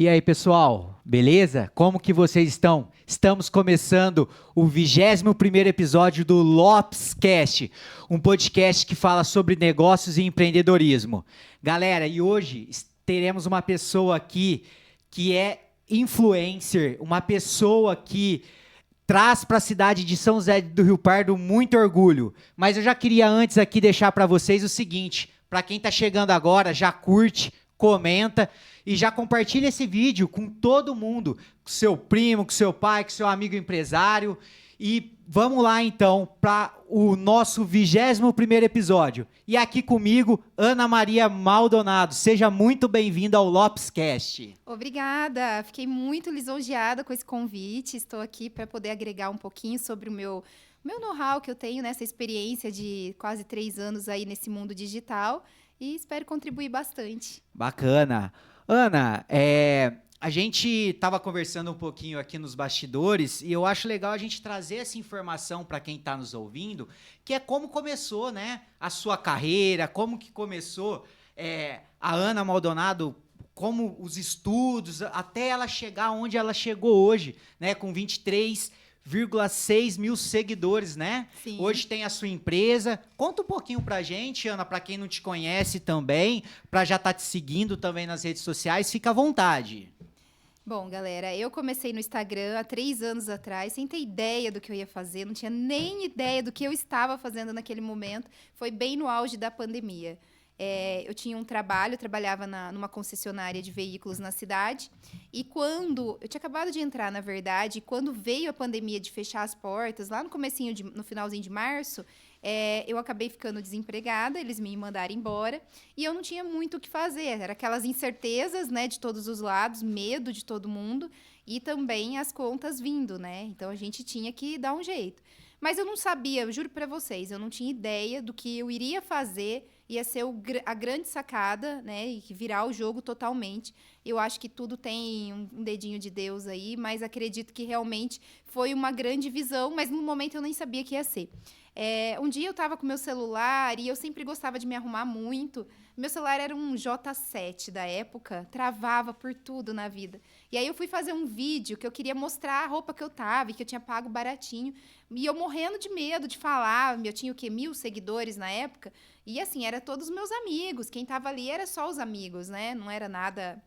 E aí, pessoal, beleza? Como que vocês estão? Estamos começando o 21º episódio do Lopescast, um podcast que fala sobre negócios e empreendedorismo. Galera, e hoje teremos uma pessoa aqui que é influencer, uma pessoa que traz para a cidade de São José do Rio Pardo muito orgulho. Mas eu já queria antes aqui deixar para vocês o seguinte, para quem está chegando agora, já curte, comenta e já compartilha esse vídeo com todo mundo, com seu primo, com seu pai, com seu amigo empresário. E vamos lá então para o nosso 21º episódio. E aqui comigo, Ana Maria Maldonado. Seja muito bem-vinda ao Lopescast. Obrigada, fiquei muito lisonjeada com esse convite. Estou aqui para poder agregar um pouquinho sobre o meu know-how que eu tenho nessa experiência de quase 3 anos aí nesse mundo digital e espero contribuir bastante. Bacana. Ana, a gente estava conversando um pouquinho aqui nos bastidores e eu acho legal a gente trazer essa informação para quem está nos ouvindo, que é como começou, né, a sua carreira, como que começou a Ana Maldonado, como os estudos, até ela chegar onde ela chegou hoje, né, com 23,6 mil seguidores, né? Sim. Hoje tem a sua empresa. Conta um pouquinho pra gente, Ana, pra quem não te conhece também, pra já estar te seguindo também nas redes sociais, fica à vontade. Bom, galera, eu comecei no Instagram há 3 anos atrás, sem ter ideia do que eu ia fazer, não tinha nem ideia do que eu estava fazendo naquele momento. Foi bem no auge da pandemia. Eu tinha um trabalho, eu trabalhava numa concessionária de veículos na cidade, e quando eu tinha acabado de entrar, na verdade, quando veio a pandemia de fechar as portas, lá no finalzinho de março, eu acabei ficando desempregada, eles me mandaram embora, e eu não tinha muito o que fazer, era aquelas incertezas, né, de todos os lados, medo de todo mundo, e também as contas vindo, né, então a gente tinha que dar um jeito. Mas eu não sabia, eu juro pra vocês, eu não tinha ideia do que eu iria fazer, ia ser a grande sacada, né, e virar o jogo totalmente. Eu acho que tudo tem um dedinho de Deus aí, mas acredito que realmente foi uma grande visão, mas no momento eu nem sabia que ia ser. Um dia eu estava com meu celular e eu sempre gostava de me arrumar muito. Meu celular era um J7 da época, travava por tudo na vida. E aí eu fui fazer um vídeo que eu queria mostrar a roupa que eu tava e que eu tinha pago baratinho. E eu morrendo de medo de falar, eu tinha o quê? 1.000 seguidores na época. E assim, era todos os meus amigos. Quem tava ali era só os amigos, né? Não era nada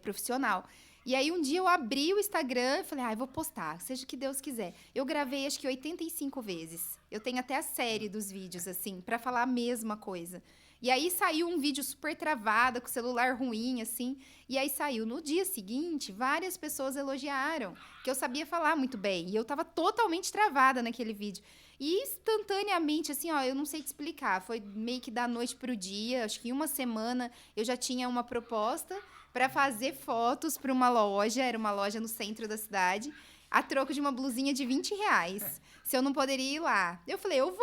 profissional. E aí, um dia eu abri o Instagram e falei, eu vou postar, seja o que Deus quiser. Eu gravei, acho que 85 vezes. Eu tenho até a série dos vídeos, assim, pra falar a mesma coisa. E aí, saiu um vídeo super travado, com o celular ruim, assim. E aí, saiu. No dia seguinte, várias pessoas elogiaram, que eu sabia falar muito bem. E eu tava totalmente travada naquele vídeo. E instantaneamente, assim, eu não sei te explicar. Foi meio que da noite pro dia. Acho que em uma semana eu já tinha uma proposta para fazer fotos para uma loja, era uma loja no centro da cidade, a troco de uma blusinha de R$20. Se eu não poderia ir lá. Eu falei, eu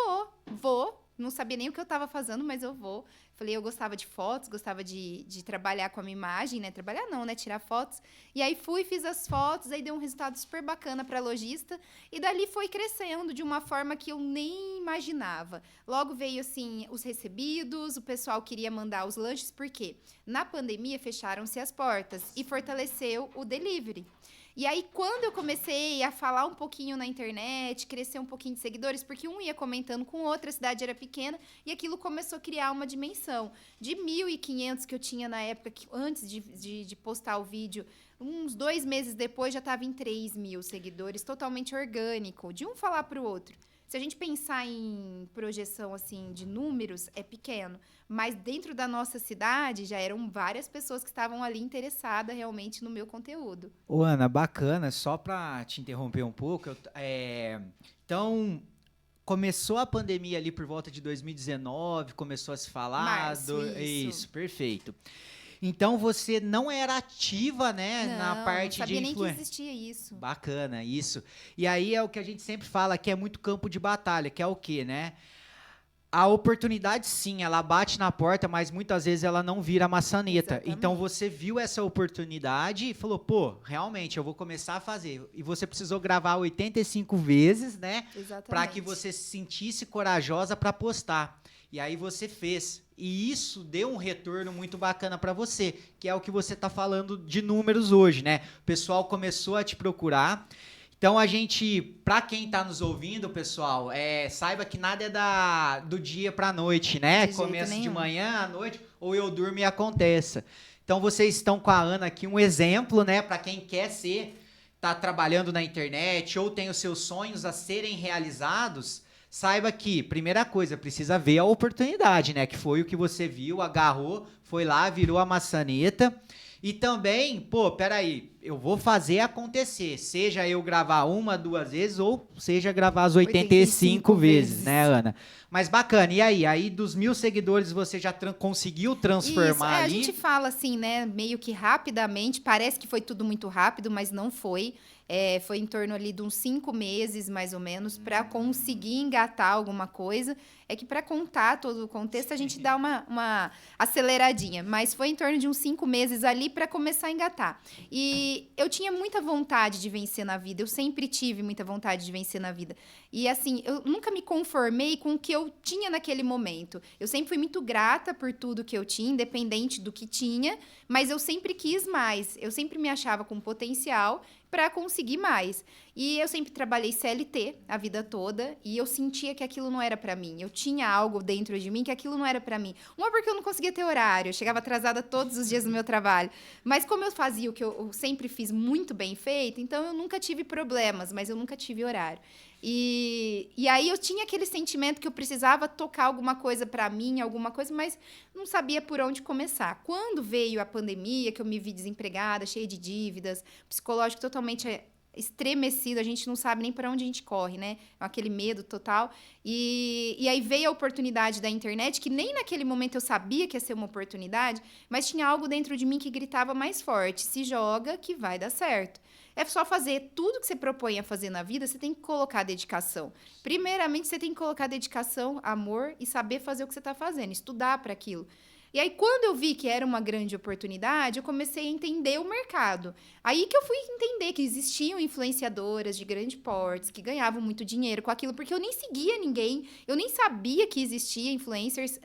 vou. Não sabia nem o que eu estava fazendo, mas eu vou. Falei, eu gostava de fotos, gostava de trabalhar com a minha imagem, né? Trabalhar não, né? Tirar fotos. E aí fiz as fotos, aí deu um resultado super bacana para a lojista. E dali foi crescendo de uma forma que eu nem imaginava. Logo veio, assim, os recebidos, o pessoal queria mandar os lanches, porque na pandemia fecharam-se as portas e fortaleceu o delivery. E aí, quando eu comecei a falar um pouquinho na internet, crescer um pouquinho de seguidores, porque um ia comentando com o outro, a cidade era pequena, e aquilo começou a criar uma dimensão. De 1.500 que eu tinha na época, antes de postar o vídeo, uns 2 meses depois já estava em 3.000 seguidores, totalmente orgânico, de um falar para o outro. Se a gente pensar em projeção, assim, de números, é pequeno. Mas dentro da nossa cidade, já eram várias pessoas que estavam ali interessadas realmente no meu conteúdo. Ô, Ana, bacana, só para te interromper um pouco, então, começou a pandemia ali por volta de 2019, começou a se falar... Março, Isso, perfeito. Então, você não era ativa, né, na parte de não sabia nem que influência. existia isso. Bacana, isso. E aí é o que a gente sempre fala, que é muito campo de batalha, que é o quê, né? A oportunidade, sim, ela bate na porta, mas muitas vezes ela não vira maçaneta. Exatamente. Então, você viu essa oportunidade e falou, pô, realmente, eu vou começar a fazer. E você precisou gravar 85 vezes, né? Exatamente. Para que você se sentisse corajosa para postar. E aí você fez. E isso deu um retorno muito bacana para você, que é o que você está falando de números hoje, né? O pessoal começou a te procurar. Então a gente, para quem está nos ouvindo, pessoal, saiba que nada é do dia para a noite, né? De jeito Começa de nenhum. manhã à noite, ou eu durmo e aconteça. Então vocês estão com a Ana aqui um exemplo, né? Para quem quer tá trabalhando na internet ou tem os seus sonhos a serem realizados. Saiba que, primeira coisa, precisa ver a oportunidade, né? Que foi o que você viu, agarrou, foi lá, virou a maçaneta. E também, peraí, eu vou fazer acontecer. Seja eu gravar 1, 2 vezes, ou seja gravar as 85 vezes, né, Ana? Mas bacana, e aí? Aí dos 1.000 seguidores você já conseguiu transformar Isso, ali? a gente fala assim, né, meio que rapidamente, parece que foi tudo muito rápido, mas não foi. Foi em torno ali de uns 5 meses, mais ou menos, para conseguir engatar alguma coisa. É que para contar todo o contexto, a gente dá uma aceleradinha. Mas foi em torno de uns 5 meses ali para começar a engatar. E eu tinha muita vontade de vencer na vida. Eu sempre tive muita vontade de vencer na vida. E assim, eu nunca me conformei com o que eu tinha naquele momento. Eu sempre fui muito grata por tudo que eu tinha, independente do que tinha. Mas eu sempre quis mais. Eu sempre me achava com potencial para conseguir mais. E eu sempre trabalhei CLT a vida toda e eu sentia que aquilo não era para mim. Eu tinha algo dentro de mim que aquilo não era para mim. Uma porque eu não conseguia ter horário, eu chegava atrasada todos os dias no meu trabalho. Mas como eu fazia o que eu sempre fiz muito bem feito, então eu nunca tive problemas, mas eu nunca tive horário. E aí eu tinha aquele sentimento que eu precisava tocar alguma coisa para mim, alguma coisa, mas não sabia por onde começar. Quando veio a pandemia, que eu me vi desempregada, cheia de dívidas, psicológico totalmente estremecido, a gente não sabe nem para onde a gente corre, né? Aquele medo total. E aí veio a oportunidade da internet, que nem naquele momento eu sabia que ia ser uma oportunidade, mas tinha algo dentro de mim que gritava mais forte: se joga que vai dar certo. É só fazer tudo que você propõe a fazer na vida, você tem que colocar dedicação. Primeiramente, você tem que colocar dedicação, amor e saber fazer o que você está fazendo, estudar para aquilo. E aí, quando eu vi que era uma grande oportunidade, eu comecei a entender o mercado. Aí que eu fui entender que existiam influenciadoras de grande porte que ganhavam muito dinheiro com aquilo, porque eu nem seguia ninguém, eu nem sabia que existia influencers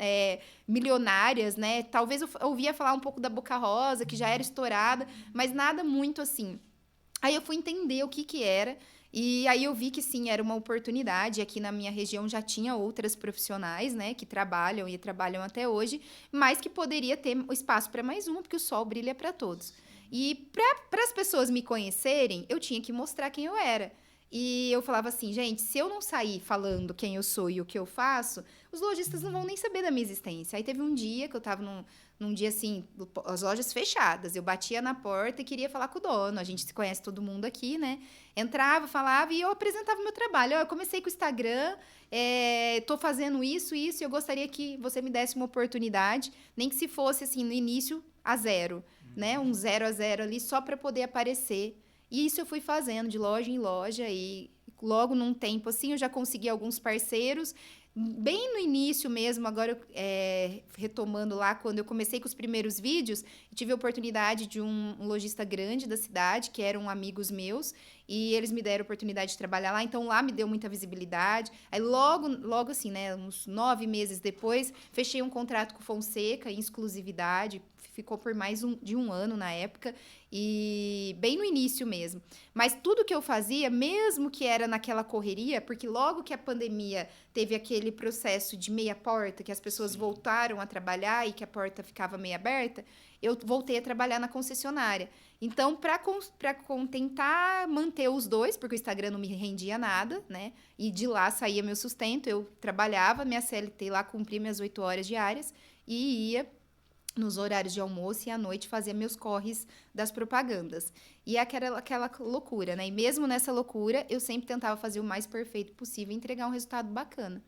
milionárias, né? Talvez eu ouvia falar um pouco da Boca Rosa, que já era estourada, mas nada muito assim. Aí eu fui entender o que era. E aí eu vi que sim, era uma oportunidade. Aqui na minha região já tinha outras profissionais, né, que trabalham e trabalham até hoje, mas que poderia ter espaço para mais uma, porque o sol brilha para todos. E para as pessoas me conhecerem, eu tinha que mostrar quem eu era. E eu falava assim, gente, se eu não sair falando quem eu sou e o que eu faço, os lojistas não vão nem saber da minha existência. Aí teve um dia que eu estava num dia assim, as lojas fechadas. Eu batia na porta e queria falar com o dono. A gente se conhece todo mundo aqui, né? Entrava, falava e eu apresentava meu trabalho. Eu comecei com o Instagram, tô fazendo isso, e eu gostaria que você me desse uma oportunidade, nem que se fosse assim, no início, a zero, né? Um 0 a 0 ali, só para poder aparecer. E isso eu fui fazendo de loja em loja e logo num tempo assim eu já consegui alguns parceiros. Bem no início mesmo, agora retomando lá, quando eu comecei com os primeiros vídeos, eu tive a oportunidade de um lojista grande da cidade, que eram amigos meus, e eles me deram a oportunidade de trabalhar lá, então lá me deu muita visibilidade. Aí logo assim, né, uns 9 meses depois, fechei um contrato com Fonseca em exclusividade, ficou por mais de um ano na época, e bem no início mesmo. Mas tudo que eu fazia, mesmo que era naquela correria, porque logo que a pandemia teve aquele processo de meia porta, que as pessoas voltaram a trabalhar e que a porta ficava meia aberta, eu voltei a trabalhar na concessionária. Então, para tentar manter os dois, porque o Instagram não me rendia nada, né? E de lá saía meu sustento, eu trabalhava minha CLT lá, cumpria minhas 8 horas diárias e ia nos horários de almoço e à noite fazia meus corres das propagandas. E aquela loucura, né? E mesmo nessa loucura, eu sempre tentava fazer o mais perfeito possível e entregar um resultado bacana.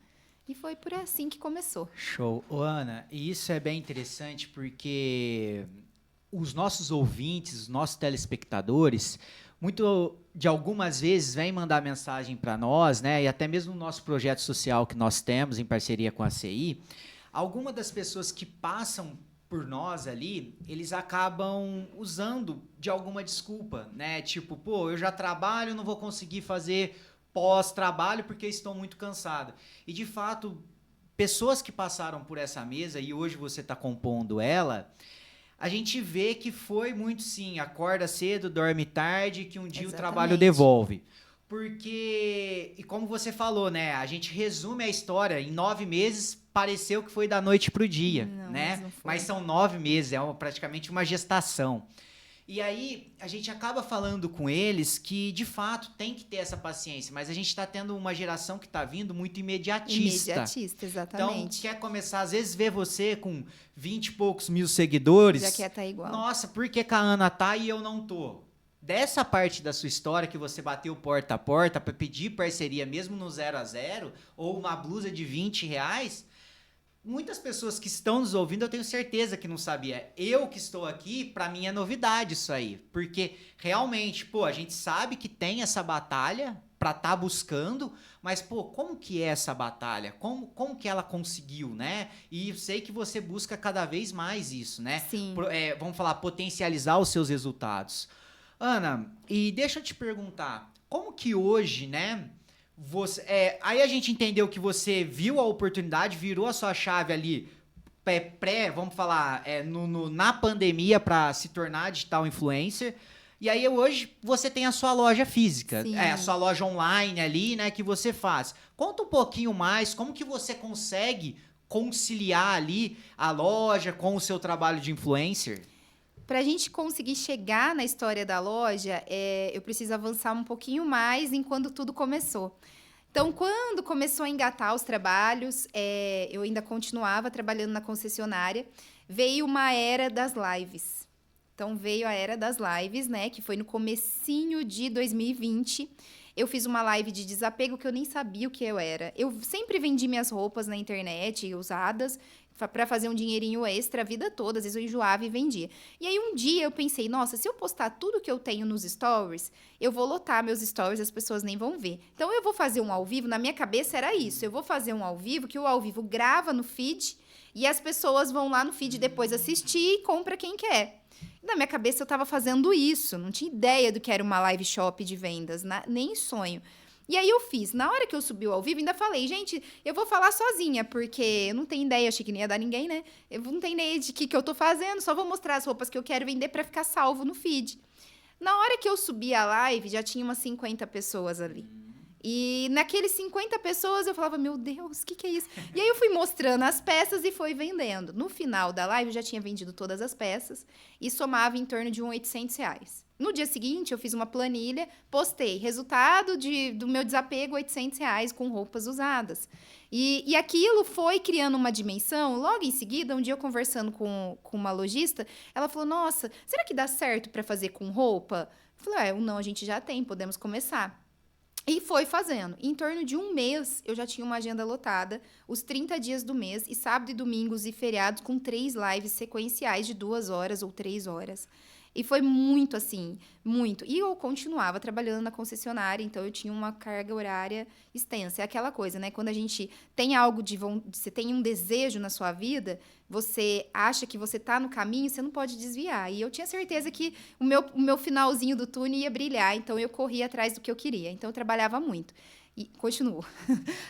E foi por assim que começou. Show. Ô, Ana, e isso é bem interessante porque os nossos ouvintes, os nossos telespectadores, de algumas vezes vêm mandar mensagem para nós, né? E até mesmo no nosso projeto social que nós temos em parceria com a CI, algumas das pessoas que passam por nós ali, eles acabam usando de alguma desculpa, né? Tipo, eu já trabalho, não vou conseguir fazer pós-trabalho porque estou muito cansado. E, de fato, pessoas que passaram por essa mesa e hoje você está compondo ela, a gente vê que foi muito sim, acorda cedo, dorme tarde, que um dia o trabalho devolve. Porque, e como você falou, né? A gente resume a história em 9 meses, pareceu que foi da noite pro dia, né? Mas são 9 meses, praticamente uma gestação. E aí, a gente acaba falando com eles que, de fato, tem que ter essa paciência. Mas a gente está tendo uma geração que está vindo muito imediatista. Imediatista, exatamente. Então, quer começar, às vezes, ver você com 20 e poucos mil seguidores. Já quer estar igual. Nossa, por que a Ana tá e eu não tô? Dessa parte da sua história que você bateu porta a porta para pedir parceria mesmo no 0 a 0 ou uma blusa de R$20... Muitas pessoas que estão nos ouvindo, eu tenho certeza que não sabia. Eu que estou aqui, para mim é novidade isso aí. Porque realmente, pô, a gente sabe que tem essa batalha para estar buscando, mas, pô, como que é essa batalha? Como que ela conseguiu, né? E eu sei que você busca cada vez mais isso, né? Sim. Vamos falar, potencializar os seus resultados. Ana, e deixa eu te perguntar, como que hoje, né? Aí a gente entendeu que você viu a oportunidade, virou a sua chave ali vamos falar, na pandemia para se tornar digital influencer. E aí hoje você tem a sua loja física, a sua loja online ali, né, que você faz. Conta um pouquinho mais, como que você consegue conciliar ali a loja com o seu trabalho de influencer? Para a gente conseguir chegar na história da loja, eu preciso avançar um pouquinho mais em quando tudo começou. Então, quando começou a engatar os trabalhos, eu ainda continuava trabalhando na concessionária, veio uma era das lives. Então, veio a era das lives, né? Que foi no comecinho de 2020. Eu fiz uma live de desapego que eu nem sabia o que eu era. Eu sempre vendi minhas roupas na internet, usadas, para fazer um dinheirinho extra a vida toda. Às vezes eu enjoava e vendia. E aí um dia eu pensei, nossa, se eu postar tudo que eu tenho nos stories, eu vou lotar meus stories, as pessoas nem vão ver. Então eu vou fazer um ao vivo, na minha cabeça era isso. Eu vou fazer um ao vivo, que o ao vivo grava no feed e as pessoas vão lá no feed depois assistir e compra quem quer. Na minha cabeça eu estava fazendo isso, não tinha ideia do que era uma live shop de vendas, nem sonho. E aí eu fiz. Na hora que eu subi ao vivo, ainda falei, gente, eu vou falar sozinha, porque eu não tenho ideia, achei que não ia dar ninguém, né? Eu não tenho ideia de que eu tô fazendo, só vou mostrar as roupas que eu quero vender para ficar salvo no feed. Na hora que eu subi a live, já tinha umas 50 pessoas ali. E naqueles 50 pessoas eu falava, meu Deus, o que é isso? E aí eu fui mostrando as peças e foi vendendo. No final da live eu já tinha vendido todas as peças e somava em torno de R$800. No dia seguinte eu fiz uma planilha, postei resultado do meu desapego, R$800 com roupas usadas. E aquilo foi criando uma dimensão. Logo em seguida, um dia eu conversando com uma lojista, ela falou, nossa, será que dá certo para fazer com roupa? Eu falei, não, a gente já tem, podemos começar. E foi fazendo. Em torno de um mês, eu já tinha uma agenda lotada, os 30 dias do mês, e sábado e domingos e feriados, com 3 lives sequenciais de 2 horas ou 3 horas. E foi muito assim, muito. E eu continuava trabalhando na concessionária, então eu tinha uma carga horária extensa. É aquela coisa, né? Quando a gente tem algo você tem um desejo na sua vida, você acha que você tá no caminho, você não pode desviar. E eu tinha certeza que o meu finalzinho do túnel ia brilhar, então eu corria atrás do que eu queria. Então eu trabalhava muito. E continuo.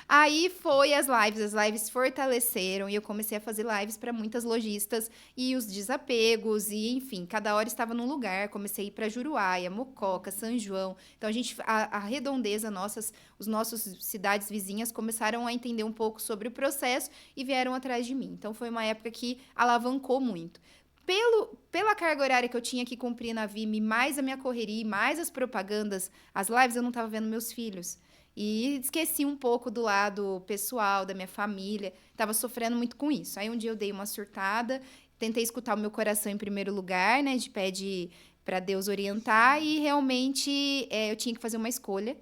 Aí foi as lives fortaleceram e eu comecei a fazer lives para muitas lojistas e os desapegos e, enfim, cada hora estava num lugar. Comecei a ir para Juruáia, Mococa, São João. Então, a redondeza, os nossos cidades vizinhas começaram a entender um pouco sobre o processo e vieram atrás de mim. Então, foi uma época que alavancou muito. Pela carga horária que eu tinha que cumprir na Vime, mais a minha correria, mais as propagandas, as lives, eu não estava vendo meus filhos. E esqueci um pouco do lado pessoal, da minha família. Estava sofrendo muito com isso. Aí um dia eu dei uma surtada, tentei escutar o meu coração em primeiro lugar, né? De pede para Deus orientar. E realmente eu tinha que fazer uma escolha.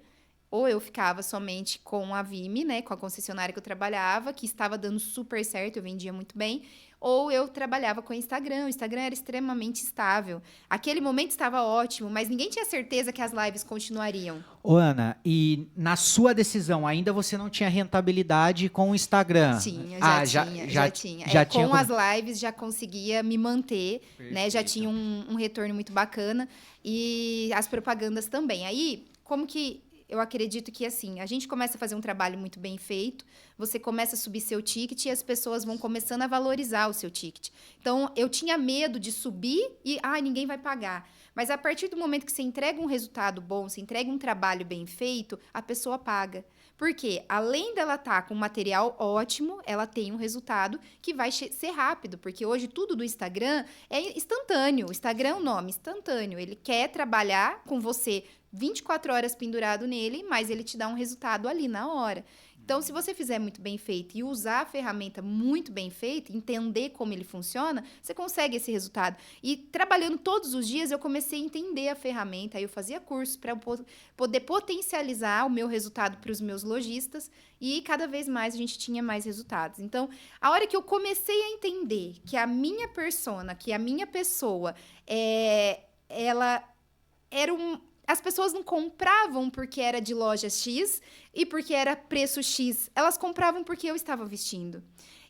Ou eu ficava somente com a Vime, né? Com a concessionária que eu trabalhava, que estava dando super certo, eu vendia muito bem. Ou eu trabalhava com o Instagram. O Instagram era extremamente estável. Aquele momento estava ótimo, mas ninguém tinha certeza que as lives continuariam. Ô, Ana, e na sua decisão, ainda você não tinha rentabilidade com o Instagram? Tinha, já tinha. Com as lives já conseguia me manter, né? Já tinha um retorno muito bacana. E as propagandas também. Aí, como que... Eu acredito que, assim, a gente começa a fazer um trabalho muito bem feito, você começa a subir seu ticket e as pessoas vão começando a valorizar o seu ticket. Então, eu tinha medo de subir e, ninguém vai pagar. Mas a partir do momento que você entrega um resultado bom, você entrega um trabalho bem feito, a pessoa paga. Porque, além dela estar com um material ótimo, ela tem um resultado que vai ser rápido. Porque hoje tudo do Instagram é instantâneo. O Instagram é um nome instantâneo. Ele quer trabalhar com você 24 horas pendurado nele, mas ele te dá um resultado ali na hora. Então, se você fizer muito bem feito e usar a ferramenta muito bem feita, entender como ele funciona, você consegue esse resultado. E trabalhando todos os dias, eu comecei a entender a ferramenta. Aí eu fazia cursos para poder potencializar o meu resultado para os meus lojistas e cada vez mais a gente tinha mais resultados. Então, a hora que eu comecei a entender que a minha persona, que a minha pessoa, ela era as pessoas não compravam porque era de loja X e porque era preço X. Elas compravam porque eu estava vestindo.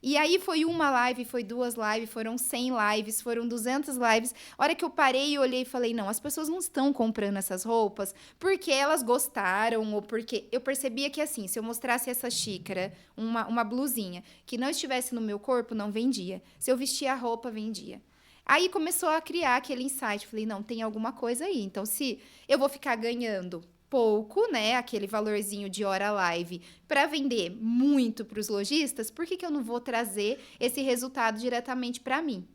E aí foi uma live, foi 2 lives, foram 100 lives, foram 200 lives. A hora que eu parei e olhei e falei, não, as pessoas não estão comprando essas roupas porque elas gostaram ou porque... Eu percebia que, assim, se eu mostrasse essa xícara, uma blusinha, que não estivesse no meu corpo, não vendia. Se eu vestia a roupa, vendia. Aí começou a criar aquele insight. Falei, não, tem alguma coisa aí. Então, se eu vou ficar ganhando pouco, né, aquele valorzinho de hora live, para vender muito para os lojistas, por que eu não vou trazer esse resultado diretamente para mim?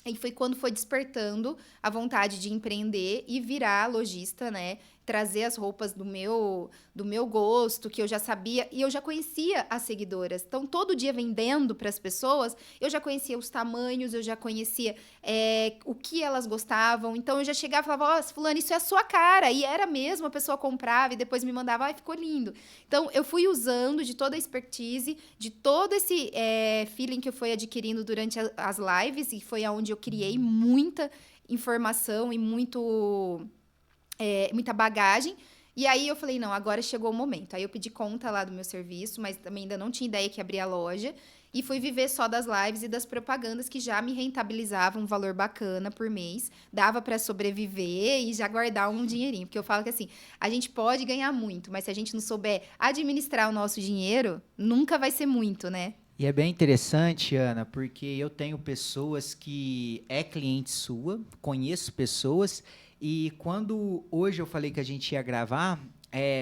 E foi quando foi despertando a vontade de empreender e virar lojista, né? Trazer as roupas do meu gosto, que eu já sabia, e eu já conhecia as seguidoras. Então, todo dia vendendo para as pessoas, eu já conhecia os tamanhos, eu já conhecia o que elas gostavam. Então, eu já chegava e falava, fulano, isso é a sua cara. E era mesmo, a pessoa comprava e depois me mandava, ficou lindo. Então, eu fui usando de toda a expertise, de todo esse feeling que eu fui adquirindo durante as lives, e foi aonde eu criei muita informação e muita bagagem. E aí eu falei, não, agora chegou o momento. Aí eu pedi conta lá do meu serviço, mas também ainda não tinha ideia que abria a loja. E fui viver só das lives e das propagandas que já me rentabilizavam um valor bacana por mês. Dava para sobreviver e já guardar um dinheirinho. Porque eu falo que assim, a gente pode ganhar muito, mas se a gente não souber administrar o nosso dinheiro, nunca vai ser muito, né? E é bem interessante, Ana, porque eu tenho pessoas que é cliente sua, conheço pessoas, e quando hoje eu falei que a gente ia gravar,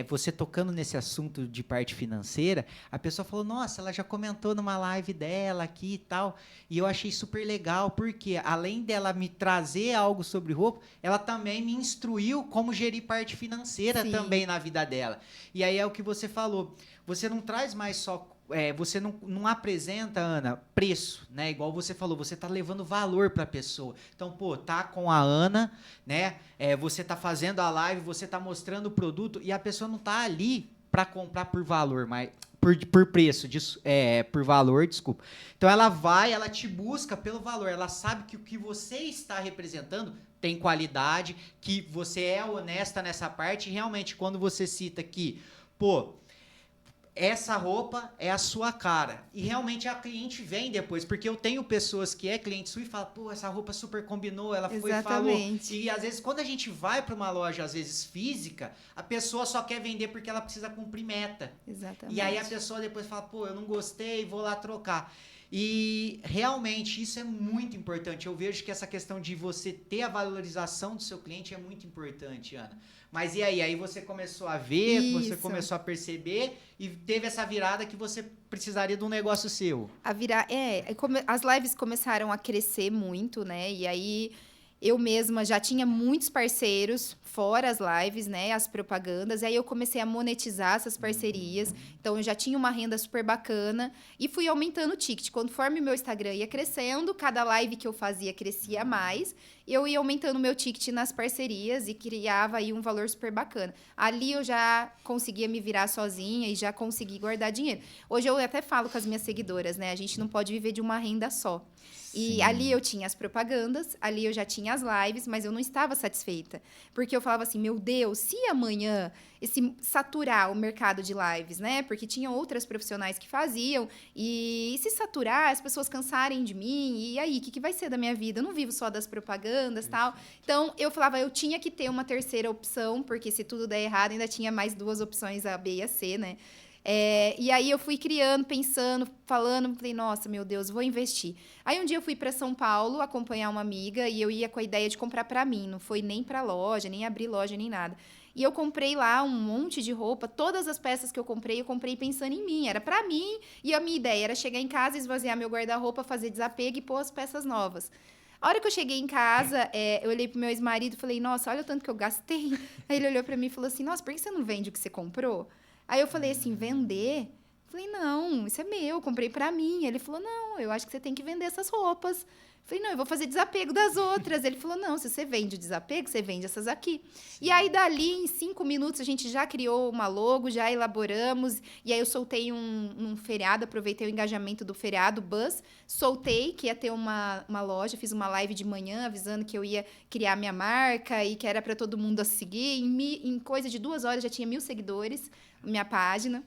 você tocando nesse assunto de parte financeira, a pessoa falou, nossa, ela já comentou numa live dela aqui e tal, e eu achei super legal, porque além dela me trazer algo sobre roupa, ela também me instruiu como gerir parte financeira Sim. também na vida dela. E aí é o que você falou, você não traz mais só... você não apresenta, Ana, preço, né? Igual você falou, você tá levando valor para a pessoa. Então, tá com a Ana, né? Você tá fazendo a live, você tá mostrando o produto e a pessoa não tá ali para comprar por valor, mas por preço, por valor, desculpa. Então, ela te busca pelo valor. Ela sabe que o que você está representando tem qualidade, que você é honesta nessa parte. E realmente, quando você cita que, essa roupa é a sua cara. E realmente a cliente vem depois, porque eu tenho pessoas que é cliente sua e fala, essa roupa super combinou, ela foi e falou. E às vezes quando a gente vai para uma loja, às vezes física, a pessoa só quer vender porque ela precisa cumprir meta. Exatamente. E aí a pessoa depois fala, eu não gostei, vou lá trocar. E realmente isso é muito importante. Eu vejo que essa questão de você ter a valorização do seu cliente é muito importante, Ana. Mas e aí? Aí você começou a ver, você começou a perceber e teve essa virada que você precisaria de um negócio seu. As lives começaram a crescer muito, né? E aí eu mesma já tinha muitos parceiros, fora as lives, né? As propagandas. E aí eu comecei a monetizar essas parcerias. Então eu já tinha uma renda super bacana e fui aumentando o ticket. Conforme o meu Instagram ia crescendo, cada live que eu fazia crescia mais. Eu ia aumentando o meu ticket nas parcerias e criava aí um valor super bacana. Ali eu já conseguia me virar sozinha e já consegui guardar dinheiro. Hoje eu até falo com as minhas seguidoras, né? A gente não pode viver de uma renda só. E Sim. ali eu tinha as propagandas, ali eu já tinha as lives, mas eu não estava satisfeita. Porque eu falava assim, meu Deus, se amanhã saturar o mercado de lives, né? Porque tinham outras profissionais que faziam, e se saturar, as pessoas cansarem de mim, e aí, o que vai ser da minha vida? Eu não vivo só das propagandas e tal. Então, eu falava, eu tinha que ter uma terceira opção, porque se tudo der errado, ainda tinha mais 2 opções, a B e a C, né? E aí eu fui criando, pensando, falando, falei, nossa, meu Deus, vou investir. Aí um dia eu fui para São Paulo acompanhar uma amiga e eu ia com a ideia de comprar para mim, não foi nem para loja, nem abrir loja, nem nada. E eu comprei lá um monte de roupa, todas as peças que eu comprei pensando em mim, era para mim, e a minha ideia era chegar em casa, esvaziar meu guarda-roupa, fazer desapego e pôr as peças novas. A hora que eu cheguei em casa, eu olhei pro meu ex-marido e falei, nossa, olha o tanto que eu gastei. Aí ele olhou para mim e falou assim, nossa, por que você não vende o que você comprou? Aí eu falei assim, vender? Falei, não, isso é meu, eu comprei pra mim. Ele falou, não, eu acho que você tem que vender essas roupas. Falei, não, eu vou fazer desapego das outras. Ele falou, não, se você vende o desapego, você vende essas aqui. E aí, dali, em 5 minutos, a gente já criou uma logo, já elaboramos. E aí, eu soltei um feriado, aproveitei o engajamento do feriado, Buzz. Soltei que ia ter uma loja, fiz uma live de manhã, avisando que eu ia criar minha marca e que era para todo mundo a seguir. Em coisa de 2 horas, já tinha 1.000 seguidores, minha página.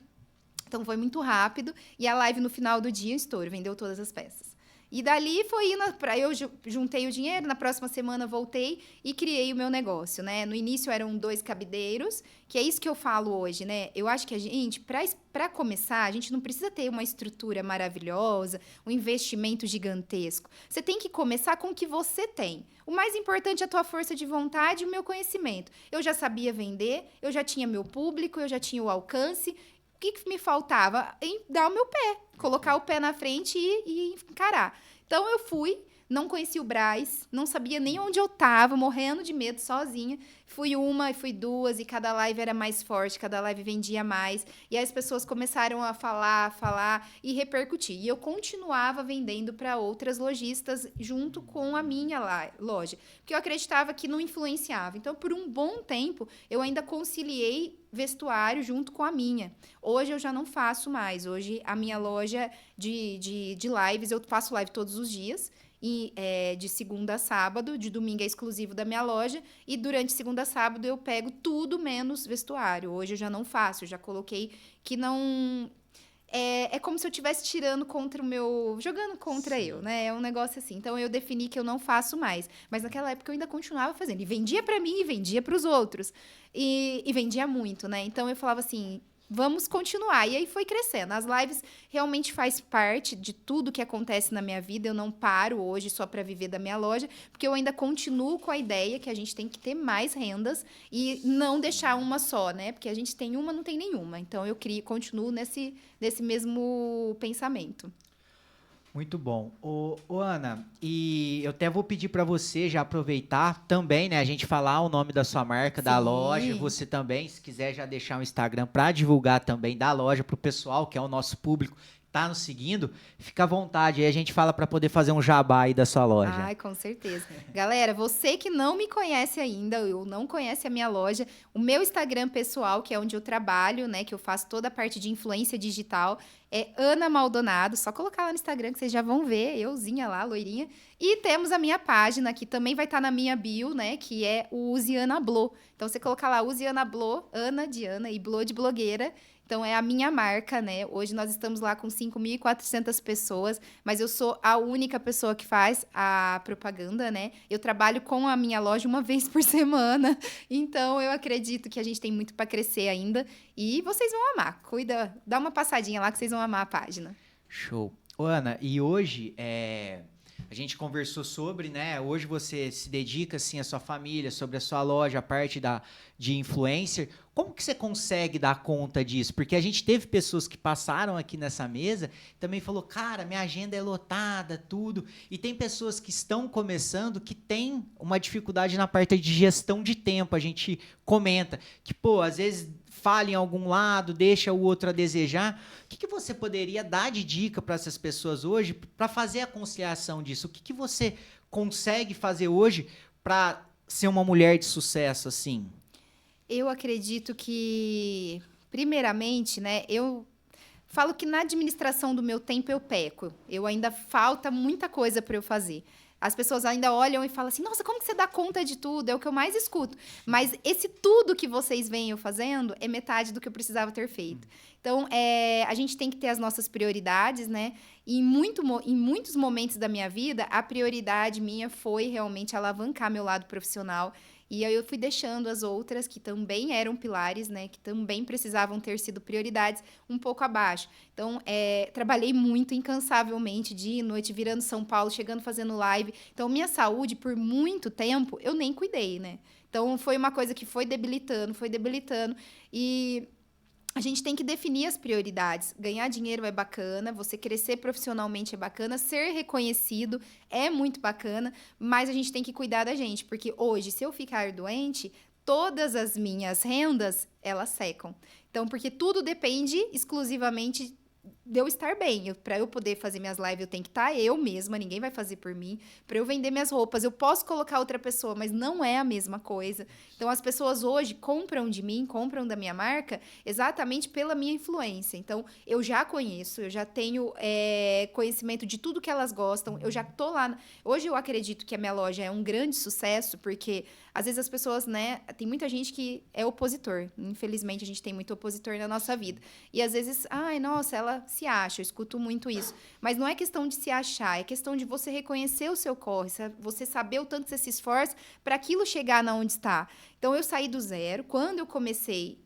Então, foi muito rápido. E a live, no final do dia, estouro, vendeu todas as peças. E dali foi indo para eu juntei o dinheiro, na próxima semana voltei e criei o meu negócio, né? No início eram 2 cabideiros, que é isso que eu falo hoje, né? Eu acho que a gente, para começar, a gente não precisa ter uma estrutura maravilhosa, um investimento gigantesco. Você tem que começar com o que você tem. O mais importante é a tua força de vontade e o meu conhecimento. Eu já sabia vender, eu já tinha meu público, eu já tinha o alcance. O que me faltava? Em dar o meu pé, colocar o pé na frente e encarar. Então, eu fui, não conhecia o Brás, não sabia nem onde eu estava, morrendo de medo, sozinha. Fui uma e fui 2, e cada live era mais forte, cada live vendia mais. E aí as pessoas começaram a falar e repercutir. E eu continuava vendendo para outras lojistas junto com a minha loja. Porque eu acreditava que não influenciava. Então, por um bom tempo, eu ainda conciliei vestuário junto com a minha. Hoje eu já não faço mais. Hoje a minha loja de lives, eu faço live todos os dias. De segunda a sábado, de domingo é exclusivo da minha loja, e durante segunda a sábado eu pego tudo menos vestuário. Hoje eu já não faço, eu já coloquei que não... É como se eu estivesse tirando contra o meu... jogando contra eu, né? É um negócio assim. Então, eu defini que eu não faço mais. Mas naquela época eu ainda continuava fazendo. E vendia pra mim e vendia pros outros. E vendia muito, né? Então, eu falava assim... vamos continuar. E aí foi crescendo. As lives realmente faz parte de tudo que acontece na minha vida. Eu não paro hoje só para viver da minha loja, porque eu ainda continuo com a ideia que a gente tem que ter mais rendas e não deixar uma só, né? Porque a gente tem uma, não tem nenhuma. Então, eu continuo nesse mesmo pensamento. Muito bom. Ô, Ana, e eu até vou pedir para você já aproveitar também, né, a gente falar o nome da sua marca, da loja, você também, se quiser já deixar um Instagram para divulgar também da loja para o pessoal, que é o nosso público, tá nos seguindo, fica à vontade, aí a gente fala para poder fazer um jabá aí da sua loja. Ai, com certeza. Galera, você que não me conhece ainda, ou não conhece a minha loja, o meu Instagram pessoal, que é onde eu trabalho, né, que eu faço toda a parte de influência digital, é Ana Maldonado. Só colocar lá no Instagram que vocês já vão ver, euzinha lá, loirinha. E temos a minha página, que também vai estar na minha bio, né, que é o Use Ana Blo. Então, você colocar lá, Use Ana Blo, Ana de Ana e Blo de blogueira. Então, é a minha marca, né? Hoje nós estamos lá com 5.400 pessoas, mas eu sou a única pessoa que faz a propaganda, né? Eu trabalho com a minha loja uma vez por semana, então eu acredito que a gente tem muito para crescer ainda e vocês vão amar. Dá uma passadinha lá que vocês vão amar a página. Show. Ô, Ana, e hoje a gente conversou sobre, né? Hoje você se dedica assim à sua família, sobre a sua loja, a parte de influencer. Como que você consegue dar conta disso? Porque a gente teve pessoas que passaram aqui nessa mesa e também falou, cara, minha agenda é lotada, tudo. E tem pessoas que estão começando que têm uma dificuldade na parte de gestão de tempo. A gente comenta que, pô, às vezes falha em algum lado, deixa o outro a desejar. O que você poderia dar de dica para essas pessoas hoje para fazer a conciliação disso? O que você consegue fazer hoje para ser uma mulher de sucesso assim? Eu acredito que, primeiramente, né, eu falo que na administração do meu tempo eu peco. Eu ainda falta muita coisa para eu fazer. As pessoas ainda olham e falam assim, nossa, como que você dá conta de tudo? É o que eu mais escuto. Mas esse tudo que vocês veem eu fazendo é metade do que eu precisava ter feito. Então, a gente tem que ter as nossas prioridades, né? E em muitos momentos da minha vida, a prioridade minha foi realmente alavancar meu lado profissional. E aí eu fui deixando as outras, que também eram pilares, né? Que também precisavam ter sido prioridades, um pouco abaixo. Então, trabalhei muito, incansavelmente, dia e noite, virando São Paulo, chegando, fazendo live. Então, minha saúde, por muito tempo, eu nem cuidei, né? Então, foi uma coisa que foi debilitando, foi debilitando. E a gente tem que definir as prioridades. Ganhar dinheiro é bacana, você crescer profissionalmente é bacana, ser reconhecido é muito bacana, mas a gente tem que cuidar da gente, porque hoje, se eu ficar doente, todas as minhas rendas, elas secam. Então, porque tudo depende exclusivamente de eu estar bem. Para eu poder fazer minhas lives, eu tenho que estar eu mesma, ninguém vai fazer por mim. Para eu vender minhas roupas, eu posso colocar outra pessoa, mas não é a mesma coisa. Então, as pessoas hoje compram de mim, compram da minha marca, exatamente pela minha influência. Então, eu já conheço, eu já tenho conhecimento de tudo que elas gostam, eu já tô lá. Hoje eu acredito que a minha loja é um grande sucesso, porque às vezes as pessoas, né, tem muita gente que é opositor. Infelizmente, a gente tem muito opositor na nossa vida. E às vezes, ai, nossa, ela se acha, eu escuto muito isso. Mas não é questão de se achar, é questão de você reconhecer o seu corre, você saber o tanto que você se esforça para aquilo chegar na onde está. Então, eu saí do zero. Quando eu comecei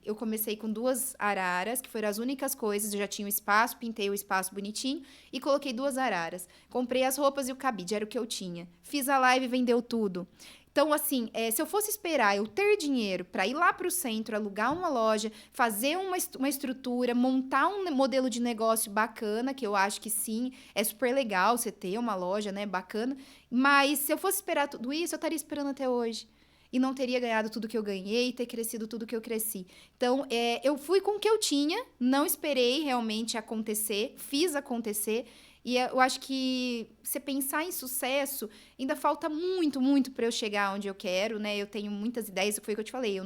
com 2 araras, que foram as únicas coisas. Eu já tinha o espaço, pintei o espaço bonitinho e coloquei 2 araras. Comprei as roupas e o cabide, era o que eu tinha. Fiz a live e vendeu tudo. Então, assim, se eu fosse esperar eu ter dinheiro para ir lá para o centro, alugar uma loja, fazer uma estrutura, montar um modelo de negócio bacana, que eu acho que sim, é super legal você ter uma loja, né, bacana. Mas se eu fosse esperar tudo isso, eu estaria esperando até hoje. E não teria ganhado tudo que eu ganhei, ter crescido tudo que eu cresci. Então, eu fui com o que eu tinha, não esperei realmente acontecer, fiz acontecer. E eu acho que você pensar em sucesso, ainda falta muito, muito para eu chegar onde eu quero, né? Eu tenho muitas ideias, foi o que eu te falei.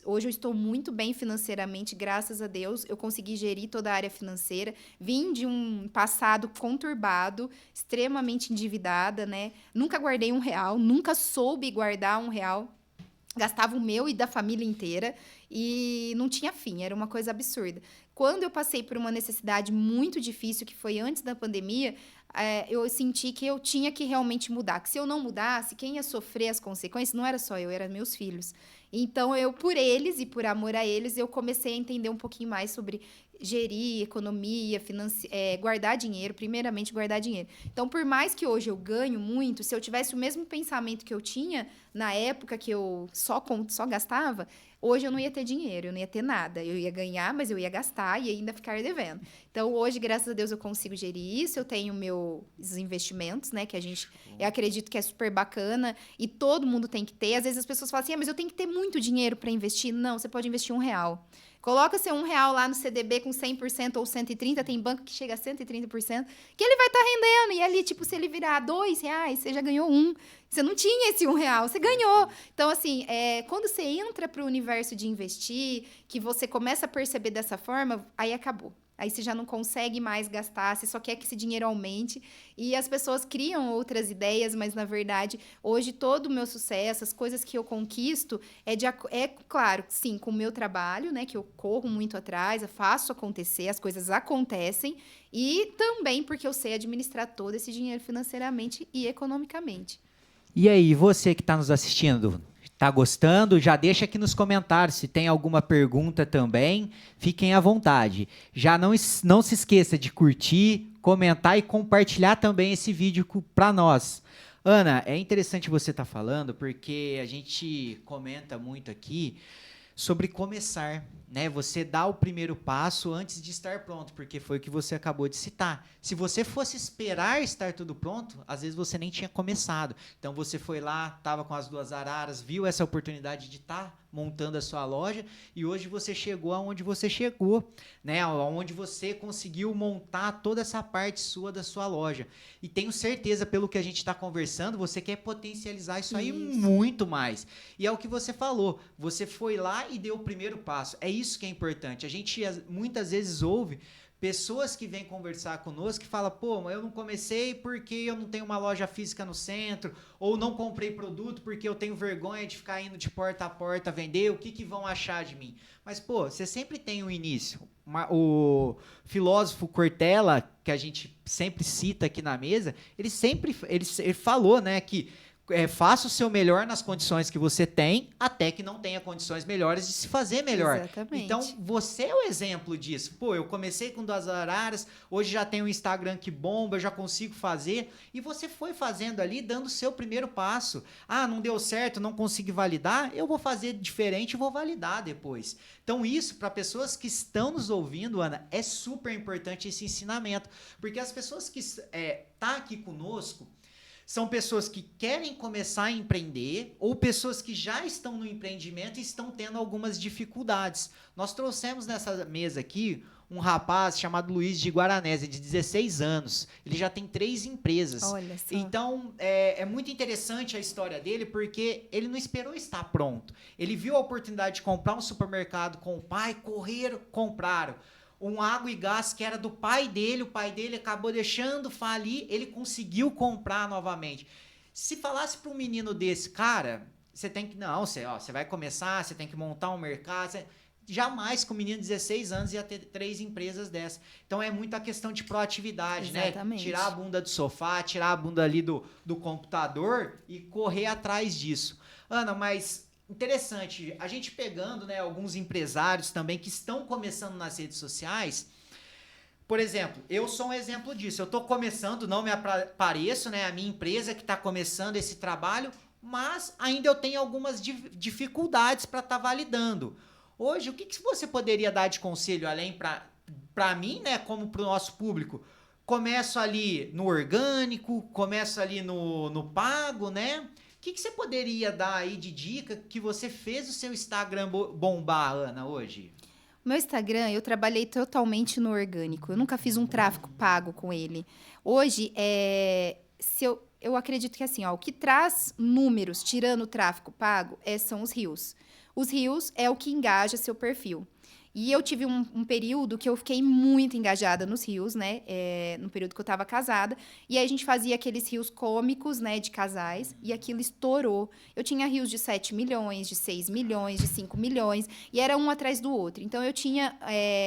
Hoje eu estou muito bem financeiramente, graças a Deus. Eu consegui gerir toda a área financeira. Vim de um passado conturbado, extremamente endividada, né? Nunca guardei R$ 1, nunca soube guardar R$ 1. Gastava o meu e da família inteira e não tinha fim, era uma coisa absurda. Quando eu passei por uma necessidade muito difícil, que foi antes da pandemia, eu senti que eu tinha que realmente mudar. Que se eu não mudasse, quem ia sofrer as consequências não era só eu, eram meus filhos. Então, por eles e por amor a eles, eu comecei a entender um pouquinho mais sobre gerir economia, guardar dinheiro, primeiramente guardar dinheiro. Então, por mais que hoje eu ganho muito, se eu tivesse o mesmo pensamento que eu tinha na época que eu só gastava, hoje eu não ia ter dinheiro, eu não ia ter nada. Eu ia ganhar, mas eu ia gastar e ainda ficar devendo. Então, hoje, graças a Deus, eu consigo gerir isso. Eu tenho meus investimentos, né? Que eu acredito que é super bacana e todo mundo tem que ter. Às vezes as pessoas falam assim, mas eu tenho que ter muito dinheiro para investir. Não, você pode investir R$ 1. Coloca seu R$ 1 lá no CDB com 100% ou 130%, tem banco que chega a 130%, que ele vai estar rendendo. E ali, tipo, se ele virar R$ 2, você já ganhou um. Você não tinha esse R$ 1, você ganhou. Então, assim, quando você entra para o universo de investir, que você começa a perceber dessa forma, aí acabou. Aí você já não consegue mais gastar, você só quer que esse dinheiro aumente. E as pessoas criam outras ideias, mas, na verdade, hoje todo o meu sucesso, as coisas que eu conquisto, claro, sim, com o meu trabalho, né? Que eu corro muito atrás, eu faço acontecer, as coisas acontecem. E também porque eu sei administrar todo esse dinheiro financeiramente e economicamente. E aí, você que está nos assistindo, está gostando? Já deixa aqui nos comentários se tem alguma pergunta também. Fiquem à vontade. Já não se esqueça de curtir, comentar e compartilhar também esse vídeo para nós. Ana, é interessante você estar falando porque a gente comenta muito aqui sobre começar, né? Você dá o primeiro passo antes de estar pronto, porque foi o que você acabou de citar. Se você fosse esperar estar tudo pronto, às vezes você nem tinha começado. Então você foi lá, estava com as 2 araras, viu essa oportunidade de estar montando a sua loja e hoje você chegou aonde você chegou, né? Aonde você conseguiu montar toda essa parte sua da sua loja. E tenho certeza, pelo que a gente está conversando, você quer potencializar isso aí muito mais. E é o que você falou, você foi lá e deu o primeiro passo. É isso que é importante. A gente muitas vezes ouve pessoas que vêm conversar conosco que falam, pô, eu não comecei porque eu não tenho uma loja física no centro, ou não comprei produto porque eu tenho vergonha de ficar indo de porta a porta vender, o que vão achar de mim? Mas, pô, você sempre tem um início. O filósofo Cortella, que a gente sempre cita aqui na mesa, ele falou, né, que faça o seu melhor nas condições que você tem, até que não tenha condições melhores de se fazer melhor. Exatamente. Então, você é o exemplo disso. Pô, eu comecei com 2 araras, hoje já tenho um Instagram que bomba, eu já consigo fazer. E você foi fazendo ali, dando o seu primeiro passo. Ah, não deu certo, não consegui validar, eu vou fazer diferente e vou validar depois. Então, isso, para pessoas que estão nos ouvindo, Ana, é super importante esse ensinamento. Porque as pessoas que tá aqui conosco, são pessoas que querem começar a empreender ou pessoas que já estão no empreendimento e estão tendo algumas dificuldades. Nós trouxemos nessa mesa aqui um rapaz chamado Luiz de Guaranésia, de 16 anos. Ele já tem 3 empresas. Olha só. Então, é muito interessante a história dele, porque ele não esperou estar pronto. Ele viu a oportunidade de comprar um supermercado com o pai, correram, compraram. Um água e gás que era do pai dele, o pai dele acabou deixando falir, ele conseguiu comprar novamente. Se falasse para um menino desse, cara, você tem que, não, você vai começar, você tem que montar um mercado, jamais com um menino de 16 anos ia ter 3 empresas dessas. Então é muita questão de proatividade, Exatamente. né? Tirar a bunda do sofá, tirar a bunda ali do computador e correr atrás disso. Ana, mas interessante, a gente pegando, né, alguns empresários também que estão começando nas redes sociais. Por exemplo, eu sou um exemplo disso. Eu estou começando, não me apareço, né, a minha empresa que está começando esse trabalho, mas ainda eu tenho algumas dificuldades para estar validando. Hoje, o que você poderia dar de conselho, além para mim, né, como para o nosso público? Começo ali no orgânico, começo ali no pago, né? O que você poderia dar aí de dica que você fez o seu Instagram bombar, Ana, hoje? Meu Instagram, eu trabalhei totalmente no orgânico. Eu nunca fiz um tráfego pago com ele. Hoje, eu acredito que assim, ó, o que traz números, tirando o tráfego pago, são os reels. Os reels é o que engaja seu perfil. E eu tive um período que eu fiquei muito engajada nos reels, né? No período que eu tava casada. E aí a gente fazia aqueles reels cômicos, né? De casais. E aquilo estourou. Eu tinha reels de 7 milhões, de 6 milhões, de 5 milhões. E era um atrás do outro. Então, eu tinha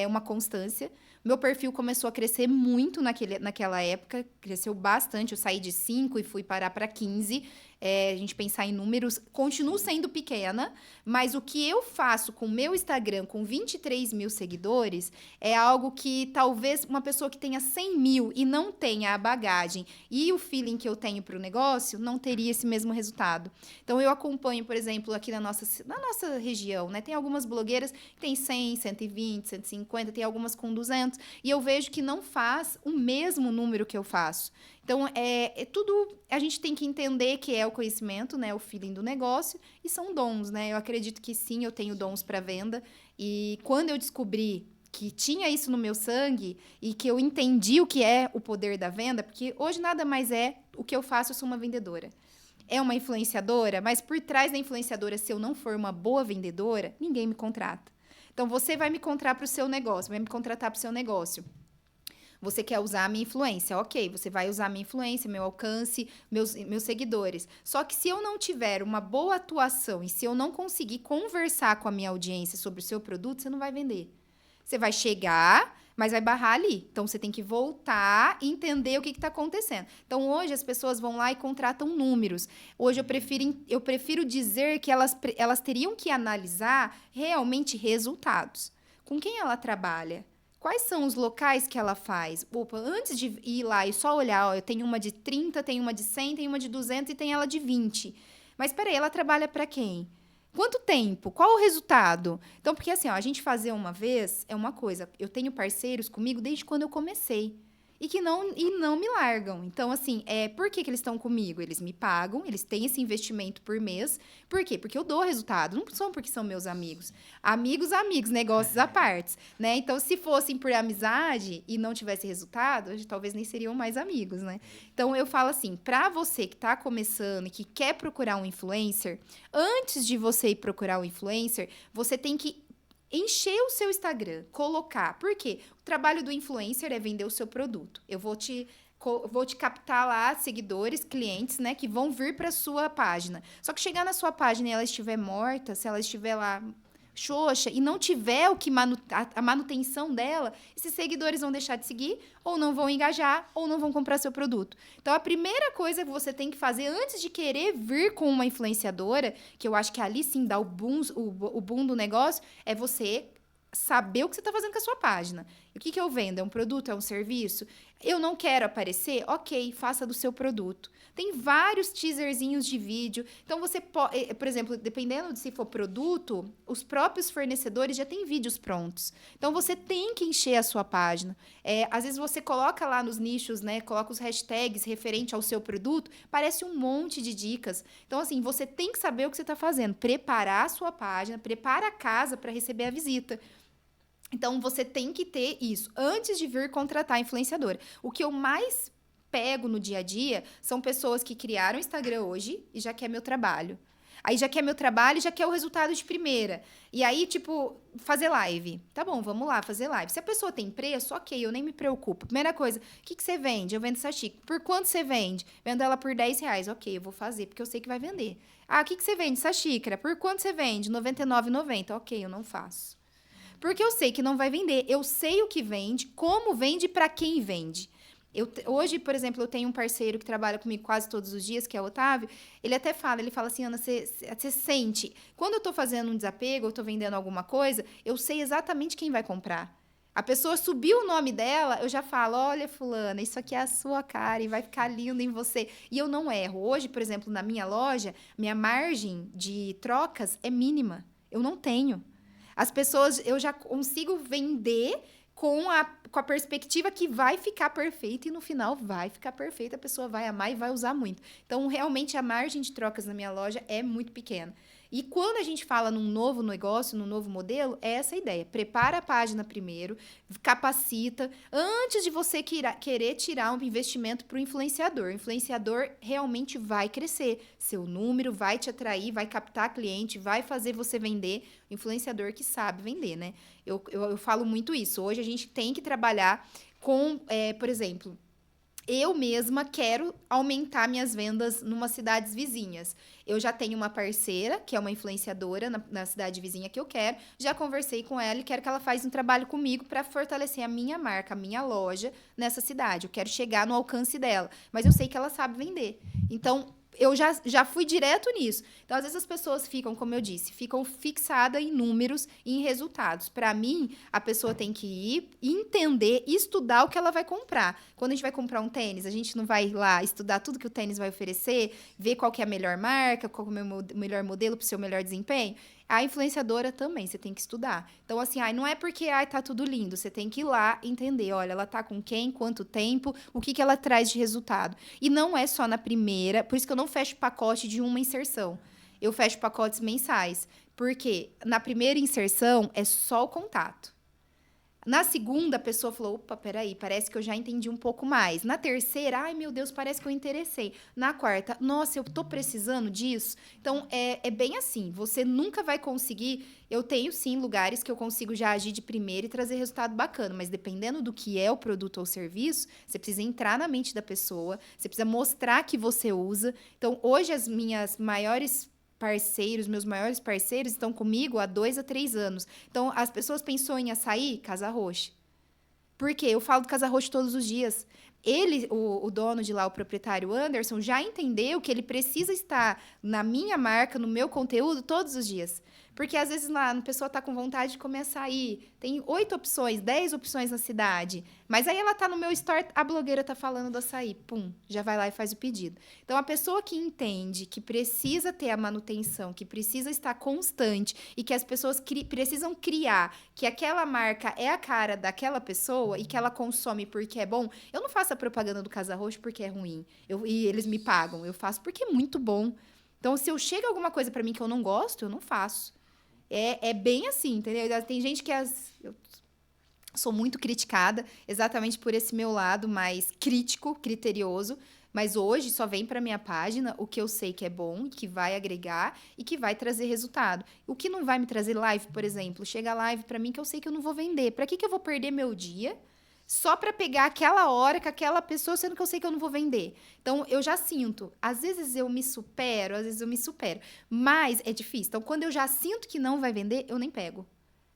uma constância. Meu perfil começou a crescer muito naquela época. Cresceu bastante. Eu saí de 5 e fui parar para 15. A gente pensar em números, continuo sendo pequena, mas o que eu faço com o meu Instagram, com 23 mil seguidores, é algo que talvez uma pessoa que tenha 100 mil e não tenha a bagagem e o feeling que eu tenho para o negócio, não teria esse mesmo resultado. Então, eu acompanho, por exemplo, aqui na nossa região, né? Tem algumas blogueiras que tem 100, 120, 150, tem algumas com 200, e eu vejo que não faz o mesmo número que eu faço. Então, tudo a gente tem que entender que é o conhecimento, né? O feeling do negócio, e são dons, né? Eu acredito que sim, eu tenho dons para venda. E quando eu descobri que tinha isso no meu sangue e que eu entendi o que é o poder da venda, porque hoje nada mais o que eu faço, eu sou uma vendedora. É uma influenciadora, mas por trás da influenciadora, se eu não for uma boa vendedora, ninguém me contrata. Então, você vai me contratar para o seu negócio, vai me contratar para o seu negócio. Você quer usar a minha influência, ok, você vai usar a minha influência, meu alcance, meus seguidores. Só que se eu não tiver uma boa atuação e se eu não conseguir conversar com a minha audiência sobre o seu produto, você não vai vender. Você vai chegar, mas vai barrar ali. Então, você tem que voltar e entender o que está acontecendo. Então, hoje, as pessoas vão lá e contratam números. Hoje, eu prefiro dizer que elas teriam que analisar realmente resultados. Com quem ela trabalha? Quais são os locais que ela faz? Opa, antes de ir lá e só olhar, ó, eu tenho uma de 30, tenho uma de 100, tenho uma de 200 e tem ela de 20. Mas peraí, ela trabalha para quem? Quanto tempo? Qual o resultado? Então, porque assim, ó, a gente fazer uma vez é uma coisa. Eu tenho parceiros comigo desde quando eu comecei. E não me largam. Então, assim, por que eles estão comigo? Eles me pagam, eles têm esse investimento por mês. Por quê? Porque eu dou resultado. Não são porque são meus amigos. Amigos, negócios à parte, né? Então, se fossem por amizade e não tivesse resultado, talvez nem seriam mais amigos, né? Então, eu falo assim, para você que está começando e que quer procurar um influencer, antes de você ir procurar um influencer, você tem que encher o seu Instagram, colocar. Por quê? O trabalho do influencer é vender o seu produto. Eu vou te captar lá seguidores, clientes, né, que vão vir para sua página. Só que chegar na sua página e ela estiver morta, se ela estiver lá xoxa e não tiver a manutenção dela, esses seguidores vão deixar de seguir, ou não vão engajar, ou não vão comprar seu produto. Então, a primeira coisa que você tem que fazer antes de querer vir com uma influenciadora, que eu acho que ali sim dá o boom do negócio, é você saber o que você está fazendo com a sua página. O que eu vendo? É um produto? É um serviço? Eu não quero aparecer? Ok, faça do seu produto. Tem vários teaserzinhos de vídeo. Então, você pode... Por exemplo, dependendo de se for produto, os próprios fornecedores já têm vídeos prontos. Então, você tem que encher a sua página. Às vezes, você coloca lá nos nichos, né? Coloca os hashtags referente ao seu produto. Parece um monte de dicas. Então, assim, você tem que saber o que você está fazendo. Preparar a sua página, prepara a casa para receber a visita. Então, você tem que ter isso antes de vir contratar a influenciadora. O que eu mais pego no dia a dia são pessoas que criaram o Instagram hoje e já quer meu trabalho. Aí já quer meu trabalho e já quer o resultado de primeira. E aí, tipo, fazer live. Tá bom, vamos lá, fazer live. Se a pessoa tem preço, ok, eu nem me preocupo. Primeira coisa, o que você vende? Eu vendo essa xícara. Por quanto você vende? Vendo ela por R$10. Ok, eu vou fazer, porque eu sei que vai vender. Ah, o que você vende? Essa xícara. Por quanto você vende? R$99,90. Ok, eu não faço. Porque eu sei que não vai vender. Eu sei o que vende, como vende e para quem vende. Hoje, por exemplo, eu tenho um parceiro que trabalha comigo quase todos os dias, que é o Otávio. Ele fala assim, Ana, você sente. Quando eu tô fazendo um desapego, eu tô vendendo alguma coisa, eu sei exatamente quem vai comprar. A pessoa subiu o nome dela, eu já falo, olha, fulana, isso aqui é a sua cara e vai ficar lindo em você. E eu não erro. Hoje, por exemplo, na minha loja, minha margem de trocas é mínima. Eu não tenho. As pessoas, eu já consigo vender com a perspectiva que vai ficar perfeito e no final vai ficar perfeito, a pessoa vai amar e vai usar muito. Então, realmente, a margem de trocas na minha loja é muito pequena. E quando a gente fala num novo negócio, num novo modelo, é essa a ideia. Prepara a página primeiro, capacita, antes de você querer tirar um investimento para o influenciador. O influenciador realmente vai crescer. Seu número vai te atrair, vai captar cliente, vai fazer você vender. O influenciador que sabe vender, né? Eu falo muito isso. Hoje a gente tem que trabalhar com, por exemplo... Eu mesma quero aumentar minhas vendas numa cidades vizinhas. Eu já tenho uma parceira, que é uma influenciadora na cidade vizinha que eu quero. Já conversei com ela e quero que ela faça um trabalho comigo para fortalecer a minha marca, a minha loja nessa cidade. Eu quero chegar no alcance dela. Mas eu sei que ela sabe vender. Então, eu já fui direto nisso. Então, às vezes as pessoas ficam, como eu disse, ficam fixadas em números e em resultados. Para mim, a pessoa tem que ir, entender, estudar o que ela vai comprar. Quando a gente vai comprar um tênis, a gente não vai lá estudar tudo que o tênis vai oferecer, ver qual que é a melhor marca, qual que é o melhor modelo para o seu melhor desempenho. A influenciadora também, você tem que estudar. Então, assim, não é porque, tá tudo lindo. Você tem que ir lá entender, olha, ela tá com quem, quanto tempo, o que ela traz de resultado. E não é só na primeira, por isso que eu não fecho pacote de uma inserção. Eu fecho pacotes mensais. Porque na primeira inserção é só o contato. Na segunda, a pessoa falou, opa, peraí, parece que eu já entendi um pouco mais. Na terceira, ai, meu Deus, parece que eu interessei. Na quarta, nossa, eu tô precisando disso. Então, é bem assim, você nunca vai conseguir... Eu tenho, sim, lugares que eu consigo já agir de primeira e trazer resultado bacana, mas dependendo do que é o produto ou serviço, você precisa entrar na mente da pessoa, você precisa mostrar que você usa. Então, hoje, as minhas maiores... meus maiores parceiros estão comigo há 2 a 3 anos. Então, as pessoas pensou em açaí, Casa Roxa. Por quê? Eu falo do Casa Roxa todos os dias. Ele, o dono de lá, o proprietário Anderson, já entendeu que ele precisa estar na minha marca, no meu conteúdo, todos os dias. Porque, às vezes, lá, a pessoa está com vontade de comer açaí. Tem 8 opções, 10 opções na cidade. Mas aí ela está no meu store, a blogueira está falando do açaí. Pum, já vai lá e faz o pedido. Então, a pessoa que entende que precisa ter a manutenção, que precisa estar constante e que as pessoas precisam criar que aquela marca é a cara daquela pessoa e que ela consome porque é bom. Eu não faço a propaganda do Casa Roxa porque é ruim. E eles me pagam. Eu faço porque é muito bom. Então, se eu chego alguma coisa para mim que eu não gosto, eu não faço. É bem assim, entendeu? Tem gente que eu sou muito criticada exatamente por esse meu lado mais crítico, criterioso, mas hoje só vem para minha página o que eu sei que é bom, que vai agregar e que vai trazer resultado. O que não vai me trazer live, por exemplo, chega live para mim que eu sei que eu não vou vender. Para que eu vou perder meu dia só para pegar aquela hora com aquela pessoa, sendo que eu sei que eu não vou vender. Então, eu já sinto. Às vezes eu me supero, às vezes eu me supero. Mas é difícil. Então, quando eu já sinto que não vai vender, eu nem pego.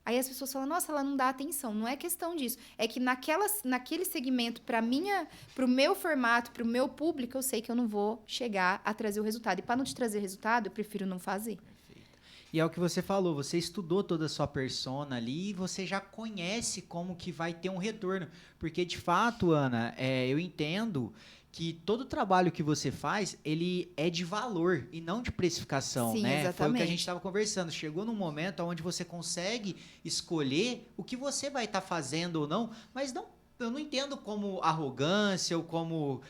Aí as pessoas falam, nossa, ela não dá atenção. Não é questão disso. É que naquele segmento, para o meu formato, para o meu público, eu sei que eu não vou chegar a trazer o resultado. E para não te trazer resultado, eu prefiro não fazer. E é o que você falou, você estudou toda a sua persona ali e você já conhece como que vai ter um retorno. Porque, de fato, Ana, eu entendo que todo trabalho que você faz, ele é de valor e não de precificação, Sim, né? exatamente. Foi o que a gente estava conversando. Chegou num momento onde você consegue escolher o que você vai estar fazendo ou não, mas eu não entendo como arrogância ou como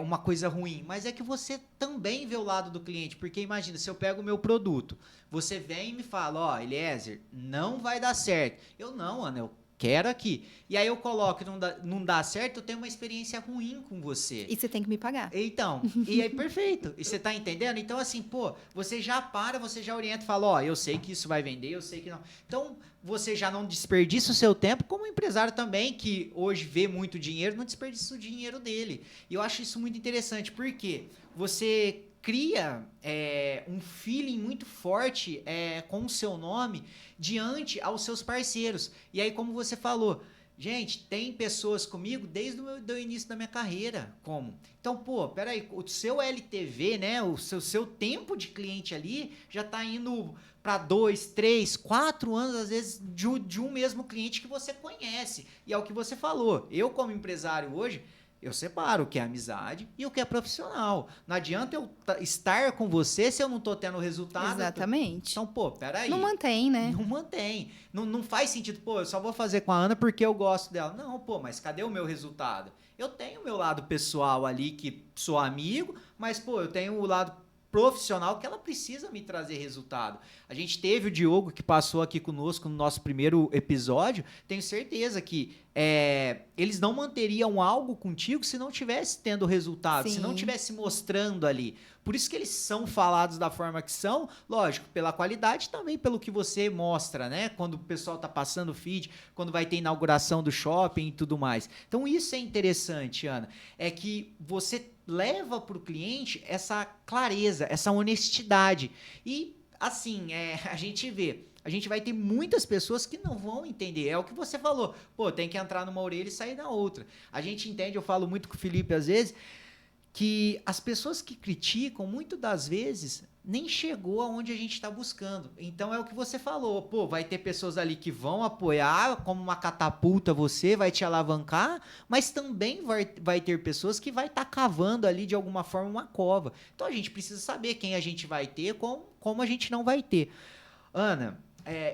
uma coisa ruim, mas é que você também vê o lado do cliente, porque imagina, se eu pego o meu produto, você vem e me fala, ó, Eliezer, não vai dar certo. Eu não, Ana, eu quero aqui. E aí eu coloco e não dá certo, eu tenho uma experiência ruim com você. E você tem que me pagar. Então, e aí perfeito. E você tá entendendo? Então, assim, pô, você já orienta e fala, ó, eu sei que isso vai vender, eu sei que não. Então, você já não desperdiça o seu tempo, como empresário também, que hoje vê muito dinheiro, não desperdiça o dinheiro dele. E eu acho isso muito interessante, porque você cria um feeling muito forte com o seu nome diante aos seus parceiros. E aí, como você falou, gente, tem pessoas comigo desde o início da minha carreira. Como? Então, pô, peraí, o seu LTV, né, o seu tempo de cliente ali já está indo para 2, 3, 4 anos, às vezes, de um mesmo cliente que você conhece. E é o que você falou. Eu, como empresário hoje, eu separo o que é amizade e o que é profissional. Não adianta eu estar com você se eu não estou tendo resultado. Exatamente. Então, pô, peraí. Não mantém, né? Não mantém. Não faz sentido, pô, eu só vou fazer com a Ana porque eu gosto dela. Não, pô, mas cadê o meu resultado? Eu tenho o meu lado pessoal ali, que sou amigo, mas, pô, eu tenho o lado profissional que ela precisa me trazer resultado. A gente teve o Diogo que passou aqui conosco no nosso primeiro episódio. Tenho certeza que eles não manteriam algo contigo se não tivesse tendo resultado, Sim. se não tivesse mostrando ali. Por isso que eles são falados da forma que são, lógico, pela qualidade e também pelo que você mostra, né? Quando o pessoal tá passando o feed, quando vai ter inauguração do shopping e tudo mais. Então isso é interessante, Ana, é que você leva para o cliente essa clareza, essa honestidade. E, assim, a gente vê, a gente vai ter muitas pessoas que não vão entender. É o que você falou. Pô, tem que entrar numa orelha e sair na outra. A gente entende, eu falo muito com o Felipe às vezes, que as pessoas que criticam, muitas das vezes, nem chegou aonde a gente está buscando. Então, é o que você falou. Pô, vai ter pessoas ali que vão apoiar como uma catapulta você, vai te alavancar, mas também vai ter pessoas que vai estar cavando ali, de alguma forma, uma cova. Então, a gente precisa saber quem a gente vai ter, como a gente não vai ter. Ana,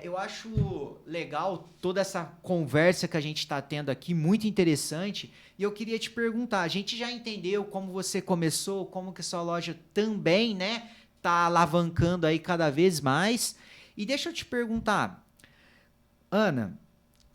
eu acho legal toda essa conversa que a gente está tendo aqui, muito interessante, e eu queria te perguntar, a gente já entendeu como você começou, como que sua loja também, né, tá alavancando aí cada vez mais, e deixa eu te perguntar, Ana,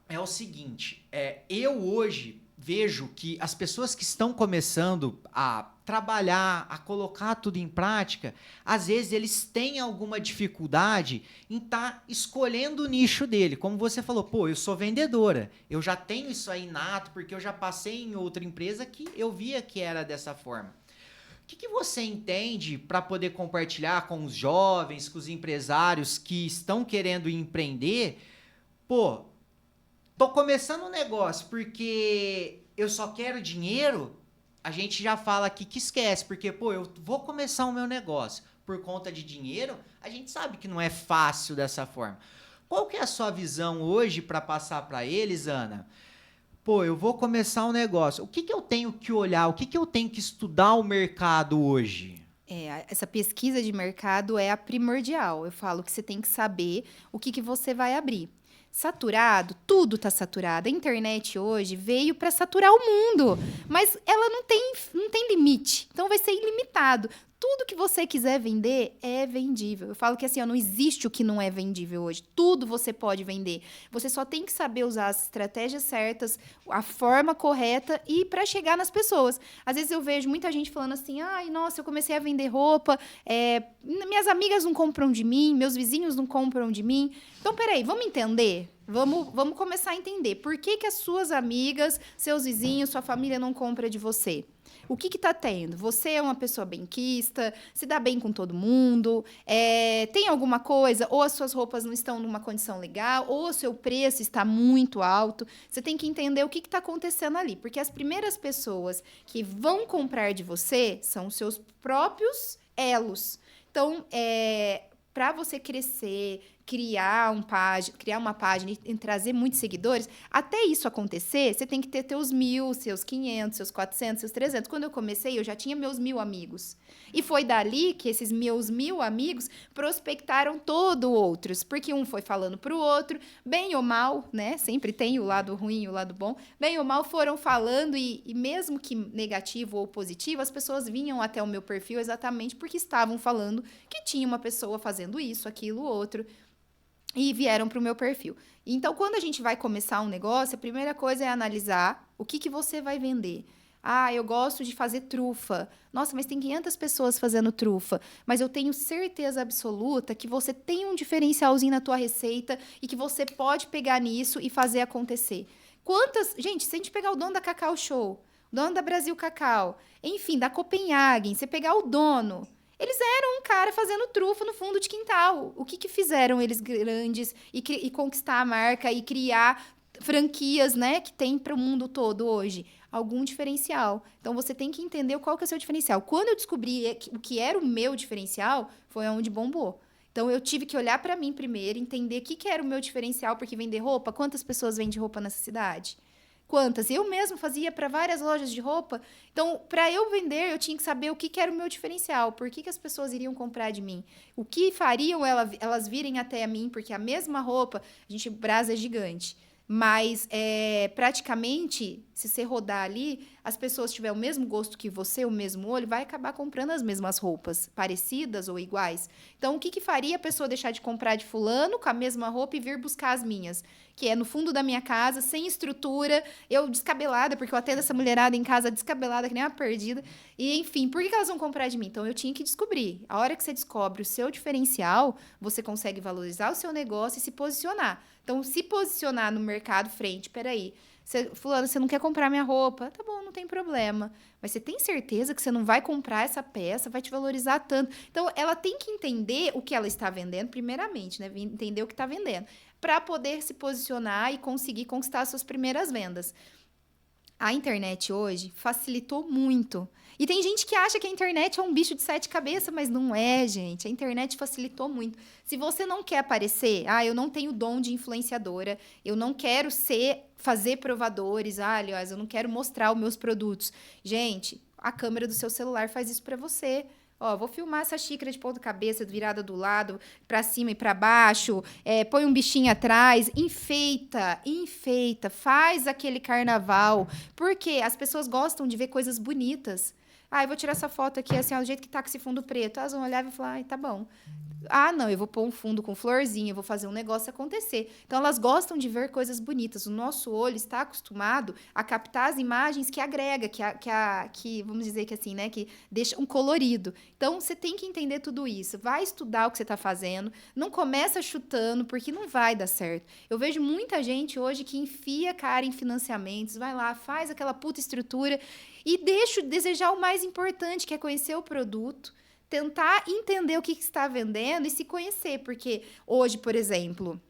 é o seguinte, eu hoje vejo que as pessoas que estão começando a trabalhar, a colocar tudo em prática, às vezes eles têm alguma dificuldade em estar escolhendo o nicho dele. Como você falou, pô, eu sou vendedora, eu já tenho isso aí nato, porque eu já passei em outra empresa que eu via que era dessa forma. O que você entende para poder compartilhar com os jovens, com os empresários que estão querendo empreender? Pô, tô começando um negócio porque eu só quero dinheiro. A gente já fala aqui que esquece, porque, pô, eu vou começar o meu negócio por conta de dinheiro, a gente sabe que não é fácil dessa forma. Qual que é a sua visão hoje para passar para eles, Ana? Pô, eu vou começar um negócio. O que eu tenho que olhar? O que eu tenho que estudar o mercado hoje? Essa pesquisa de mercado é a primordial. Eu falo que você tem que saber o que você vai abrir. Saturado, tudo está saturado. A internet hoje veio para saturar o mundo, mas ela não tem limite, então vai ser ilimitado. Tudo que você quiser vender é vendível. Eu falo que assim, não existe o que não é vendível hoje. Tudo você pode vender. Você só tem que saber usar as estratégias certas, a forma correta e para chegar nas pessoas. Às vezes eu vejo muita gente falando assim, ai, nossa, eu comecei a vender roupa, minhas amigas não compram de mim, meus vizinhos não compram de mim. Então, peraí, vamos entender? Vamos começar a entender. Por que as suas amigas, seus vizinhos, sua família não compra de você? O que está tendo? Você é uma pessoa benquista, se dá bem com todo mundo, tem alguma coisa, ou as suas roupas não estão numa condição legal, ou o seu preço está muito alto. Você tem que entender o que está acontecendo ali, porque as primeiras pessoas que vão comprar de você são os seus próprios elos. Então, para você crescer, criar uma página e trazer muitos seguidores, até isso acontecer, você tem que ter teus 1.000, seus 500, seus 400, seus 300. Quando eu comecei, eu já tinha meus 1.000 amigos. E foi dali que esses meus 1.000 amigos prospectaram todo outros, porque um foi falando para o outro, bem ou mal, né? Sempre tem o lado ruim e o lado bom. Bem ou mal foram falando e mesmo que negativo ou positivo, as pessoas vinham até o meu perfil exatamente porque estavam falando que tinha uma pessoa fazendo isso, aquilo, outro. E vieram para o meu perfil. Então, quando a gente vai começar um negócio, a primeira coisa é analisar o que você vai vender. Ah, eu gosto de fazer trufa. Nossa, mas tem 500 pessoas fazendo trufa. Mas eu tenho certeza absoluta que você tem um diferencialzinho na tua receita e que você pode pegar nisso e fazer acontecer. Gente, se a gente pegar o dono da Cacau Show, o dono da Brasil Cacau, enfim, da Copenhagen, você pegar o dono... Eles eram um cara fazendo trufa no fundo de quintal. O que fizeram eles grandes e conquistar a marca e criar franquias, né, que tem para o mundo todo hoje? Algum diferencial. Então, você tem que entender qual que é o seu diferencial. Quando eu descobri o que era o meu diferencial, foi onde bombou. Então, eu tive que olhar para mim primeiro, entender o que era o meu diferencial, porque vender roupa, quantas pessoas vendem roupa nessa cidade? Quantas? Eu mesmo fazia para várias lojas de roupa. Então, para eu vender, eu tinha que saber o que era o meu diferencial. Por que as pessoas iriam comprar de mim? O que fariam elas virem até a mim? Porque a mesma roupa, a gente brasa gigante. Mas, praticamente, se você rodar ali, as pessoas tiverem o mesmo gosto que você, o mesmo olho, vai acabar comprando as mesmas roupas, parecidas ou iguais. Então, o que faria a pessoa deixar de comprar de fulano com a mesma roupa e vir buscar as minhas? Que é no fundo da minha casa, sem estrutura, eu descabelada, porque eu atendo essa mulherada em casa descabelada, que nem uma perdida. E, enfim, por que elas vão comprar de mim? Então, eu tinha que descobrir. A hora que você descobre o seu diferencial, você consegue valorizar o seu negócio e se posicionar. Então, se posicionar no mercado frente, peraí, fulano, você não quer comprar minha roupa? Tá bom, não tem problema. Mas você tem certeza que você não vai comprar essa peça, vai te valorizar tanto? Então, ela tem que entender o que ela está vendendo, primeiramente, né? Entender o que está vendendo, para poder se posicionar e conseguir conquistar as suas primeiras vendas. A internet hoje facilitou muito. E tem gente que acha que a internet é um bicho de 7 cabeças, mas não é, gente. A internet facilitou muito. Se você não quer aparecer, eu não tenho dom de influenciadora, eu não quero fazer provadores, aliás, eu não quero mostrar os meus produtos. Gente, a câmera do seu celular faz isso para você. Vou filmar essa xícara de ponta cabeça virada do lado, para cima e para baixo, põe um bichinho atrás, enfeita, faz aquele carnaval, porque as pessoas gostam de ver coisas bonitas. Eu vou tirar essa foto aqui, assim, do jeito que tá com esse fundo preto. Elas vão olhar e falar, tá bom. Não, eu vou pôr um fundo com florzinha, eu vou fazer um negócio acontecer. Então, elas gostam de ver coisas bonitas. O nosso olho está acostumado a captar as imagens que agrega, que vamos dizer que assim, né, que deixa um colorido. Então, você tem que entender tudo isso. Vai estudar o que você está fazendo. Não começa chutando, porque não vai dar certo. Eu vejo muita gente hoje que enfia cara em financiamentos, vai lá, faz aquela puta estrutura e deixa de desejar o mais importante, que é conhecer o produto, tentar entender o que está vendendo e se conhecer. Porque hoje, por exemplo,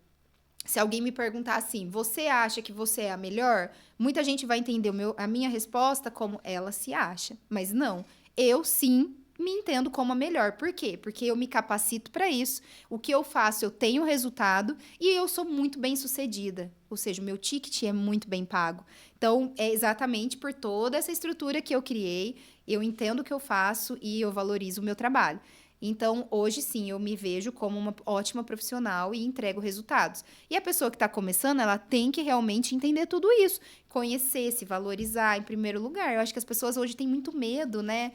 se alguém me perguntar assim, você acha que você é a melhor? Muita gente vai entender a minha resposta como ela se acha. Mas não, eu sim me entendo como a melhor. Por quê? Porque eu me capacito para isso. O que eu faço, eu tenho resultado e eu sou muito bem sucedida. Ou seja, o meu ticket é muito bem pago. Então, é exatamente por toda essa estrutura que eu criei, eu entendo o que eu faço e eu valorizo o meu trabalho. Então, hoje sim, eu me vejo como uma ótima profissional e entrego resultados. E a pessoa que está começando, ela tem que realmente entender tudo isso. Conhecer, se valorizar em primeiro lugar. Eu acho que as pessoas hoje têm muito medo, né?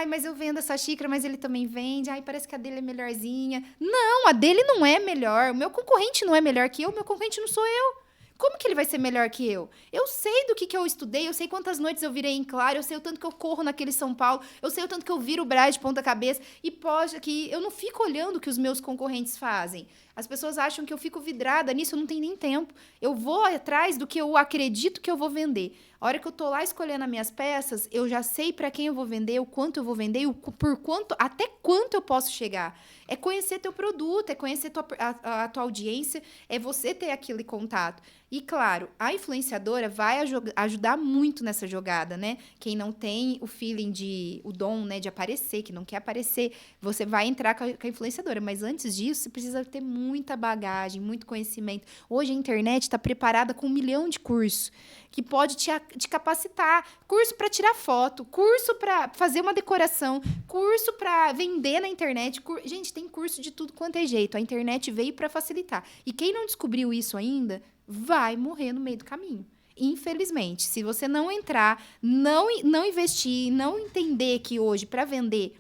Mas eu vendo essa xícara, mas ele também vende. Parece que a dele é melhorzinha. Não, a dele não é melhor. O meu concorrente não é melhor que eu, o meu concorrente não sou eu. Como que ele vai ser melhor que eu? Eu sei do que eu estudei, eu sei quantas noites eu virei em claro, eu sei o tanto que eu corro naquele São Paulo, eu sei o tanto que eu viro o Brás de ponta cabeça e pode que eu não fico olhando o que os meus concorrentes fazem. As pessoas acham que eu fico vidrada nisso, eu não tenho nem tempo. Eu vou atrás do que eu acredito que eu vou vender. A hora que eu tô lá escolhendo as minhas peças, eu já sei para quem eu vou vender, o quanto eu vou vender e por quanto, até quanto eu posso chegar. É conhecer teu produto, é conhecer a tua audiência, é você ter aquele contato. E, claro, a influenciadora vai ajudar muito nessa jogada, né? Quem não tem o feeling o dom, né, de aparecer, que não quer aparecer, você vai entrar com a influenciadora. Mas antes disso, você precisa ter muita bagagem, muito conhecimento. Hoje a internet está preparada com 1 milhão de cursos que pode te capacitar. Curso para tirar foto, curso para fazer uma decoração, curso para vender na internet. Gente, tem curso de tudo quanto é jeito. A internet veio para facilitar. E quem não descobriu isso ainda vai morrer no meio do caminho. Infelizmente, se você não entrar, não investir, não entender que hoje, para vender,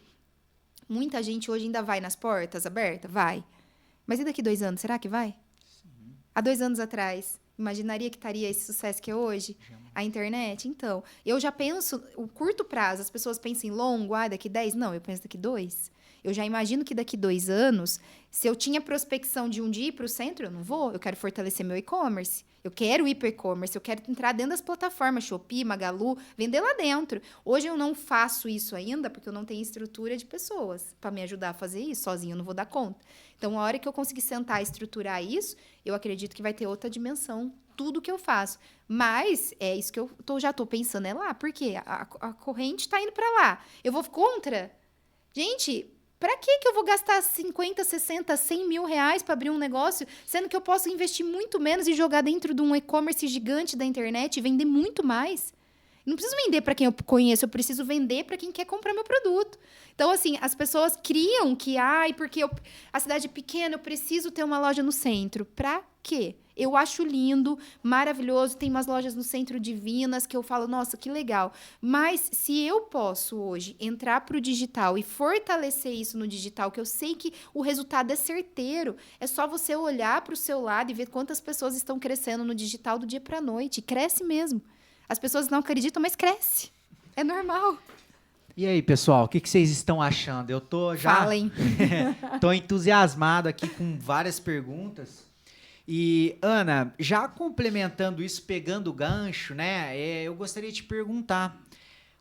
muita gente hoje ainda vai nas portas abertas? Vai. Mas e daqui 2 anos, será que vai? Sim. Há 2 anos atrás, imaginaria que estaria esse sucesso que é hoje? A internet? Então, eu já penso, o curto prazo, as pessoas pensam em longo, daqui 10? Não, eu penso daqui 2. Eu já imagino que daqui 2 anos, se eu tinha prospecção de um dia ir para o centro, eu não vou. Eu quero fortalecer meu e-commerce. Eu quero ir para o e-commerce. Eu quero entrar dentro das plataformas, Shopee, Magalu, vender lá dentro. Hoje eu não faço isso ainda, porque eu não tenho estrutura de pessoas para me ajudar a fazer isso. Sozinho eu não vou dar conta. Então, a hora que eu conseguir sentar e estruturar isso, eu acredito que vai ter outra dimensão tudo que eu faço. Mas é isso que eu já estou pensando, é lá. Por quê? A corrente está indo para lá. Eu vou contra? Gente... Para que eu vou gastar 50, 60, 100 mil reais para abrir um negócio, sendo que eu posso investir muito menos e jogar dentro de um e-commerce gigante da internet e vender muito mais? Não preciso vender para quem eu conheço, eu preciso vender para quem quer comprar meu produto. Então, assim, as pessoas criam que, porque a cidade é pequena, eu preciso ter uma loja no centro. Para quê? Eu acho lindo, maravilhoso, tem umas lojas no centro divinas que eu falo, nossa, que legal. Mas se eu posso hoje entrar para o digital e fortalecer isso no digital, que eu sei que o resultado é certeiro, é só você olhar para o seu lado e ver quantas pessoas estão crescendo no digital do dia para a noite. E cresce mesmo. As pessoas não acreditam, mas cresce. É normal. E aí, pessoal, o que vocês estão achando? Eu tô já... Falem. Tô entusiasmado aqui com várias perguntas. E, Ana, já complementando isso, pegando o gancho, né? Eu gostaria de te perguntar.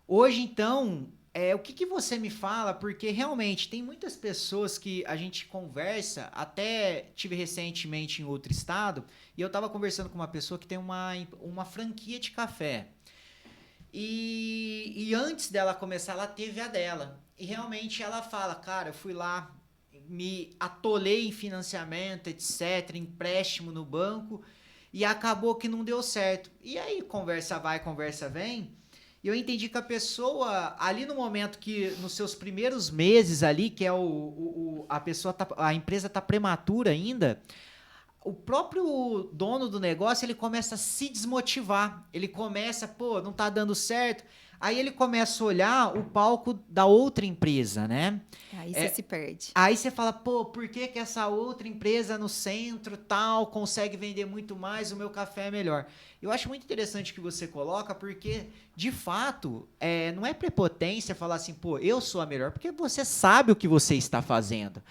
Hoje, então, o que você me fala? Porque, realmente, tem muitas pessoas que a gente conversa, até tive recentemente em outro estado, e eu estava conversando com uma pessoa que tem uma franquia de café. E antes dela começar, ela teve a dela. E, realmente, ela fala, cara, eu fui lá, me atolei em financiamento, etc., empréstimo no banco, e acabou que não deu certo. E aí, conversa vai, conversa vem, e eu entendi que a pessoa, ali no momento que, nos seus primeiros meses ali, que é a empresa tá prematura ainda, o próprio dono do negócio, ele começa a se desmotivar, ele começa, não tá dando certo, aí ele começa a olhar o palco da outra empresa, né? Aí você se perde. Aí você fala, por que essa outra empresa no centro tal consegue vender muito mais, o meu café é melhor? Eu acho muito interessante o que você coloca, porque, de fato, não é prepotência falar assim, eu sou a melhor, porque você sabe o que você está fazendo.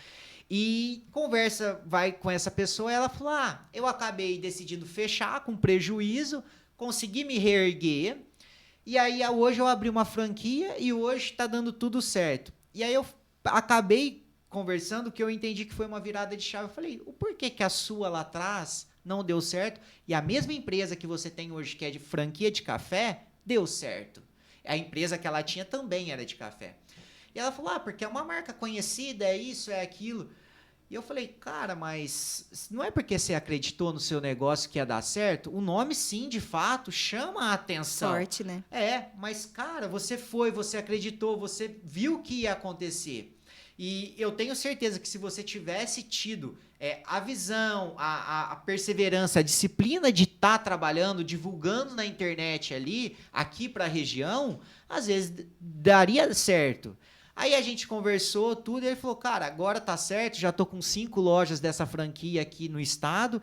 E conversa vai com essa pessoa, ela fala, eu acabei decidindo fechar com prejuízo, consegui me reerguer, e aí hoje eu abri uma franquia e hoje está dando tudo certo. E aí eu acabei conversando que eu entendi que foi uma virada de chave. Eu falei, o porquê que a sua lá atrás não deu certo e a mesma empresa que você tem hoje, que é de franquia de café, deu certo. A empresa que ela tinha também era de café. E ela falou, porque é uma marca conhecida, é isso, é aquilo. E eu falei, cara, mas não é porque você acreditou no seu negócio que ia dar certo? O nome, sim, de fato, chama a atenção. Sorte, né? Mas, cara, você acreditou, você viu o que ia acontecer. E eu tenho certeza que se você tivesse tido a visão, a perseverança, a disciplina de estar trabalhando, divulgando na internet ali, aqui para a região, às vezes daria certo. Aí a gente conversou tudo e ele falou, cara, agora tá certo, já tô com 5 lojas dessa franquia aqui no estado.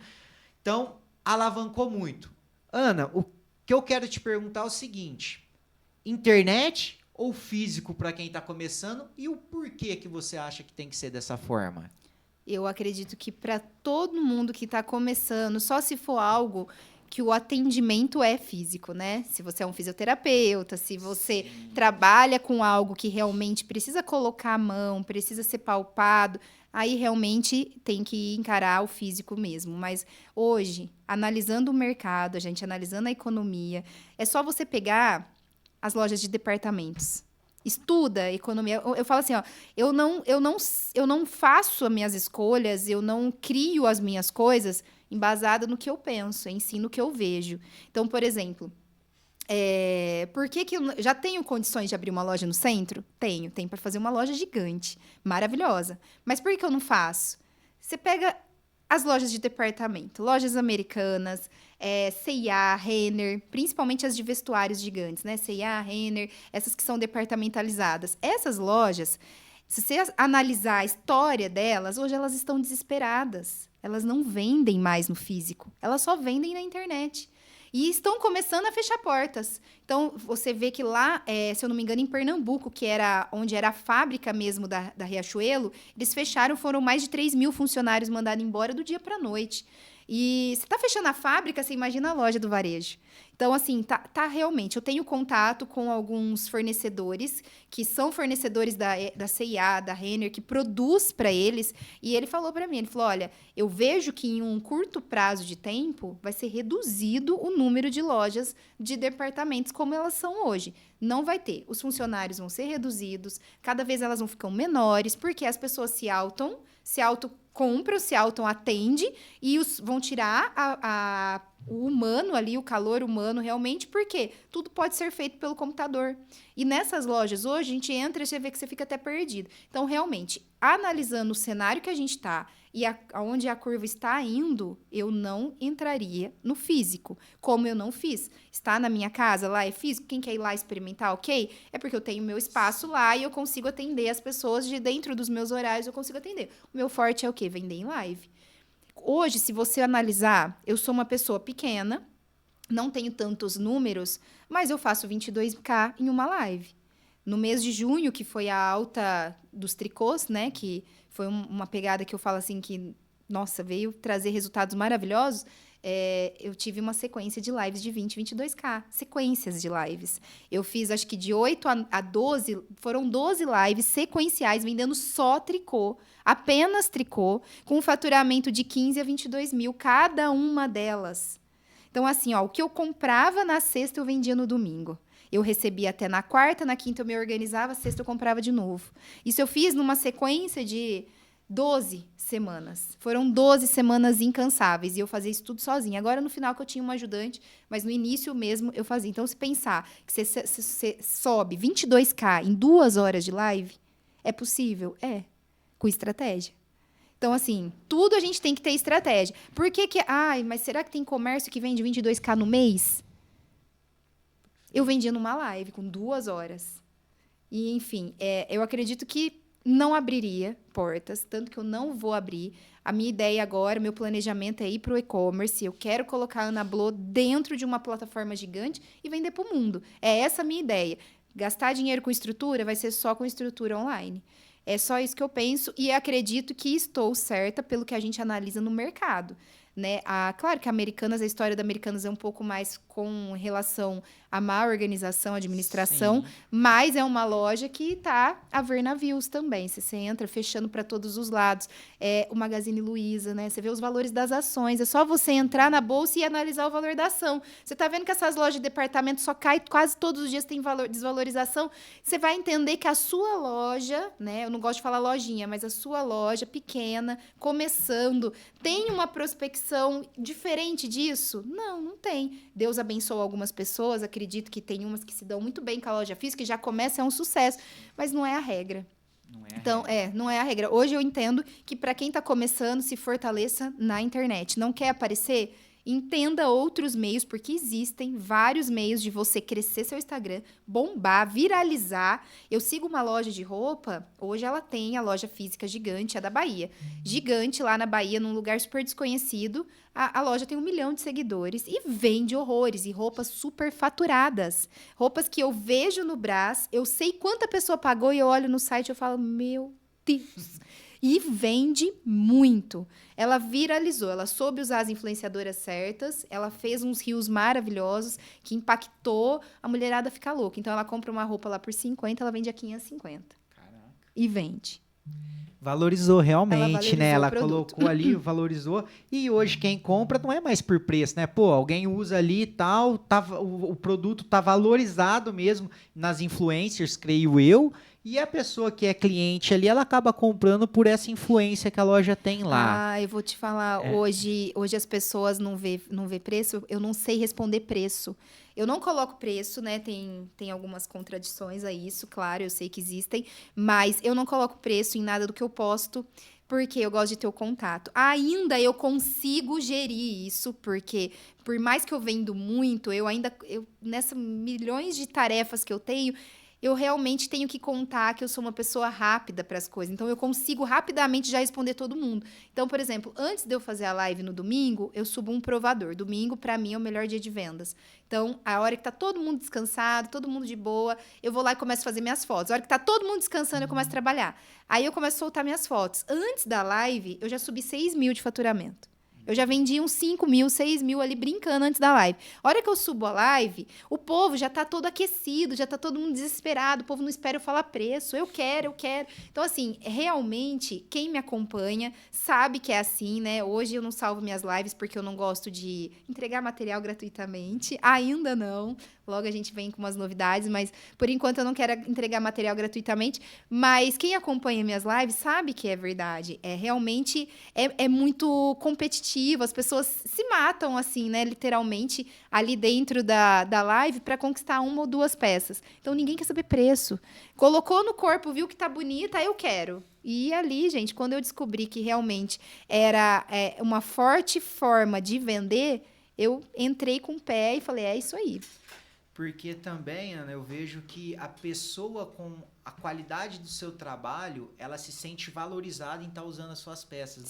Então, alavancou muito. Ana, o que eu quero te perguntar é o seguinte: internet ou físico para quem está começando, e o porquê que você acha que tem que ser dessa forma? Eu acredito que para todo mundo que está começando, só se for algo que o atendimento é físico, né? Se você é um fisioterapeuta, se você trabalha com algo que realmente precisa colocar a mão, precisa ser palpado, aí realmente tem que encarar o físico mesmo. Mas hoje, analisando o mercado, a gente analisando a economia, é só você pegar as lojas de departamentos. Estuda a economia. Eu falo assim, ó, eu não faço as minhas escolhas, eu não crio as minhas coisas embasada no que eu penso, em si no que eu vejo. Então, por exemplo, por que eu já tenho condições de abrir uma loja no centro? Tenho para fazer uma loja gigante, maravilhosa. Mas por que eu não faço? Você pega as lojas de departamento, lojas americanas, C&A, Renner, principalmente as de vestuários gigantes, né? C&A, Renner, essas que são departamentalizadas. Essas lojas, se você analisar a história delas, hoje elas estão desesperadas. Elas não vendem mais no físico, elas só vendem na internet. E estão começando a fechar portas. Então, você vê que lá, se eu não me engano, em Pernambuco, que era onde era a fábrica mesmo da Riachuelo, eles fecharam, foram mais de 3 mil funcionários mandados embora do dia para a noite. E você está fechando a fábrica, você imagina a loja do varejo. Então, assim, tá realmente. Eu tenho contato com alguns fornecedores, que são fornecedores da C&A, da Renner, que produz para eles. E ele falou para mim, ele falou, olha, eu vejo que em um curto prazo de tempo vai ser reduzido o número de lojas de departamentos como elas são hoje. Não vai ter. Os funcionários vão ser reduzidos, cada vez elas vão ficando menores, porque as pessoas se autocompram, se auto-atendem e vão tirar o humano ali, o calor humano realmente, porque tudo pode ser feito pelo computador. E nessas lojas hoje, a gente entra e você vê que você fica até perdido. Então, realmente, analisando o cenário que a gente está e aonde a curva está indo, eu não entraria no físico, como eu não fiz. Está na minha casa, lá é físico, quem quer ir lá experimentar, ok? É porque eu tenho meu espaço lá e eu consigo atender as pessoas de dentro dos meus horários, eu consigo atender. O meu forte é o quê? Vender em live. Hoje, se você analisar, eu sou uma pessoa pequena, não tenho tantos números, mas eu faço 22K em uma live. No mês de junho, que foi a alta dos tricôs, né? Que foi uma pegada que eu falo assim que, nossa, veio trazer resultados maravilhosos. Eu tive uma sequência de lives de 22K. Sequências de lives. Eu fiz, acho que de 8 a 12, foram 12 lives sequenciais, vendendo só tricô. Apenas tricô, com um faturamento de 15 a 22 mil, cada uma delas. Então, assim, ó, o que eu comprava na sexta, eu vendia no domingo. Eu recebia até na quarta, na quinta eu me organizava, sexta eu comprava de novo. Isso eu fiz numa sequência de 12 semanas. Foram 12 semanas incansáveis e eu fazia isso tudo sozinha. Agora, no final, que eu tinha uma ajudante, mas no início mesmo eu fazia. Então, se pensar que você sobe 22K em 2 horas de live, é possível? É. Com estratégia. Então, assim, tudo a gente tem que ter estratégia. Por que mas será que tem comércio que vende 22K no mês? Eu vendia numa live com 2 horas. E, enfim, eu acredito que não abriria portas, tanto que eu não vou abrir. A minha ideia agora, meu planejamento é ir para o e-commerce. Eu quero colocar a Ana Blô dentro de uma plataforma gigante e vender para o mundo. É essa a minha ideia. Gastar dinheiro com estrutura vai ser só com estrutura online. É só isso que eu penso e acredito que estou certa pelo que a gente analisa no mercado, né? Claro que a história da Americanas é um pouco mais com relação à má organização, administração, Sim. mas é uma loja que está a ver navios também. Você entra fechando para todos os lados. O Magazine Luiza, né? Você vê os valores das ações. É só você entrar na bolsa e analisar o valor da ação. Você está vendo que essas lojas de departamento só caem quase todos os dias, tem desvalorização. Você vai entender que a sua loja, né? Eu não gosto de falar lojinha, mas a sua loja pequena, começando, tem uma prospecção diferente disso? Não tem. Deus abençoa algumas pessoas, acredito que tem umas que se dão muito bem com a loja física e já começa, é um sucesso, mas não é a regra. Então, não é a regra. Hoje eu entendo que para quem está começando, se fortaleça na internet. Não quer aparecer? Entenda outros meios, porque existem vários meios de você crescer seu Instagram, bombar, viralizar. Eu sigo uma loja de roupa, hoje ela tem a loja física gigante, a da Bahia. Gigante lá na Bahia, num lugar super desconhecido. A loja tem 1 milhão de seguidores e vende horrores e roupas super faturadas. Roupas que eu vejo no Brás, eu sei quanta pessoa pagou e eu olho no site e eu falo, meu Deus. E vende muito. Ela viralizou, ela soube usar as influenciadoras certas, ela fez uns reels maravilhosos que impactou a mulherada a ficar louca. Então, ela compra uma roupa lá por 50, ela vende a 550. Caraca. E vende. Valorizou realmente, né? Ela Ela colocou ali, valorizou. E hoje quem compra não é mais por preço, né? Pô, alguém usa ali e tal, o produto tá valorizado mesmo nas influencers, creio eu. E a pessoa que é cliente ali, ela acaba comprando por essa influência que a loja tem lá. Eu vou te falar, hoje as pessoas não vê preço, eu não sei responder preço. Eu não coloco preço, né? Tem algumas contradições a isso, claro, eu sei que existem, mas eu não coloco preço em nada do que eu posto, porque eu gosto de ter o contato. Ainda eu consigo gerir isso, porque por mais que eu vendo muito, nessas milhões de tarefas que eu tenho, eu realmente tenho que contar que eu sou uma pessoa rápida para as coisas. Então, eu consigo rapidamente já responder todo mundo. Então, por exemplo, antes de eu fazer a live no domingo, eu subo um provador. Domingo, para mim, é o melhor dia de vendas. Então, a hora que tá todo mundo descansado, todo mundo de boa, eu vou lá e começo a fazer minhas fotos. A hora que tá todo mundo descansando, eu começo a trabalhar. Aí, eu começo a soltar minhas fotos. Antes da live, eu já subi 6 mil de faturamento. Eu já vendi uns 5 mil, 6 mil ali brincando antes da live. A hora que eu subo a live, o povo já tá todo aquecido, já tá todo mundo desesperado, o povo não espera eu falar preço, eu quero. Então, assim, realmente, quem me acompanha sabe que é assim, né? Hoje eu não salvo minhas lives porque eu não gosto de entregar material gratuitamente, ainda não. Logo a gente vem com umas novidades, mas por enquanto eu não quero entregar material gratuitamente. Mas quem acompanha minhas lives sabe que é verdade. Realmente é muito competitivo. As pessoas se matam, assim, né? Literalmente, ali dentro da live para conquistar 1 ou 2 peças. Então ninguém quer saber preço. Colocou no corpo, viu que tá bonita, eu quero. E ali, gente, quando eu descobri que realmente era uma forte forma de vender, eu entrei com o pé e falei, é isso aí. Porque também, Ana, eu vejo que a pessoa com a qualidade do seu trabalho, ela se sente valorizada em estar usando as suas peças,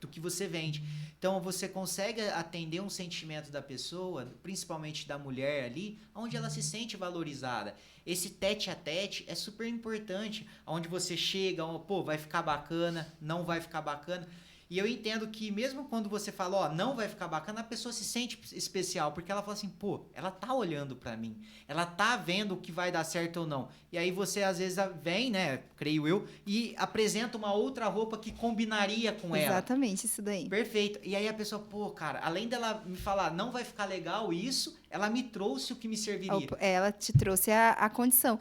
do que você vende. Então, você consegue atender um sentimento da pessoa, principalmente da mulher ali, onde ela se sente valorizada. Esse tete a tete é super importante, onde você chega, pô, vai ficar bacana, não vai ficar bacana. E eu entendo que mesmo quando você fala, ó, não vai ficar bacana, a pessoa se sente especial, porque ela fala assim, pô, ela tá olhando pra mim, ela tá vendo o que vai dar certo ou não. E aí você às vezes vem, né, creio eu, e apresenta uma outra roupa que combinaria com ela. Exatamente, isso daí. Perfeito. E aí a pessoa, pô, cara, além dela me falar, não vai ficar legal isso, ela me trouxe o que me serviria. Ela te trouxe a condição.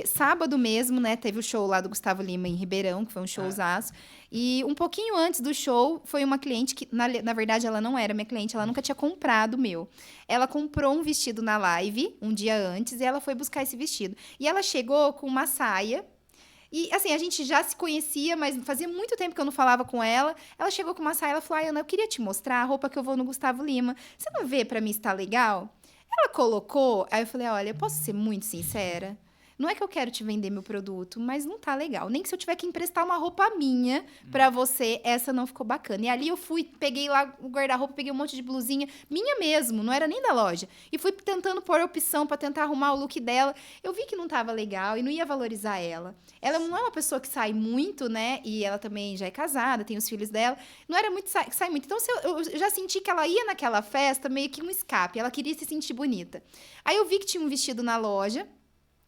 Sábado mesmo, né, teve o show lá do Gustavo Lima em Ribeirão, que foi um showzaço. E um pouquinho antes do show, foi uma cliente que, na verdade, ela não era minha cliente, ela nunca tinha comprado o meu. Ela comprou um vestido na live, um dia antes, e ela foi buscar esse vestido. E ela chegou com uma saia. E, assim, a gente já se conhecia, mas fazia muito tempo que eu não falava com ela. Ela chegou com uma saia, ela falou, Ana, eu queria te mostrar a roupa que eu vou no Gustavo Lima. Você não vê pra mim se tá legal? Ela colocou, aí eu falei, olha, eu posso ser muito sincera? Não é que eu quero te vender meu produto, mas não tá legal. Nem que se eu tiver que emprestar uma roupa minha pra você, essa não ficou bacana. E ali eu fui, peguei lá o guarda-roupa, peguei um monte de blusinha, minha mesmo, não era nem da loja. E fui tentando pôr opção pra tentar arrumar o look dela. Eu vi que não tava legal e não ia valorizar ela. Ela não é uma pessoa que sai muito, né? E ela também já é casada, tem os filhos dela. Não era muito sai muito. Então, eu já senti que ela ia naquela festa meio que um escape. Ela queria se sentir bonita. Aí eu vi que tinha um vestido na loja.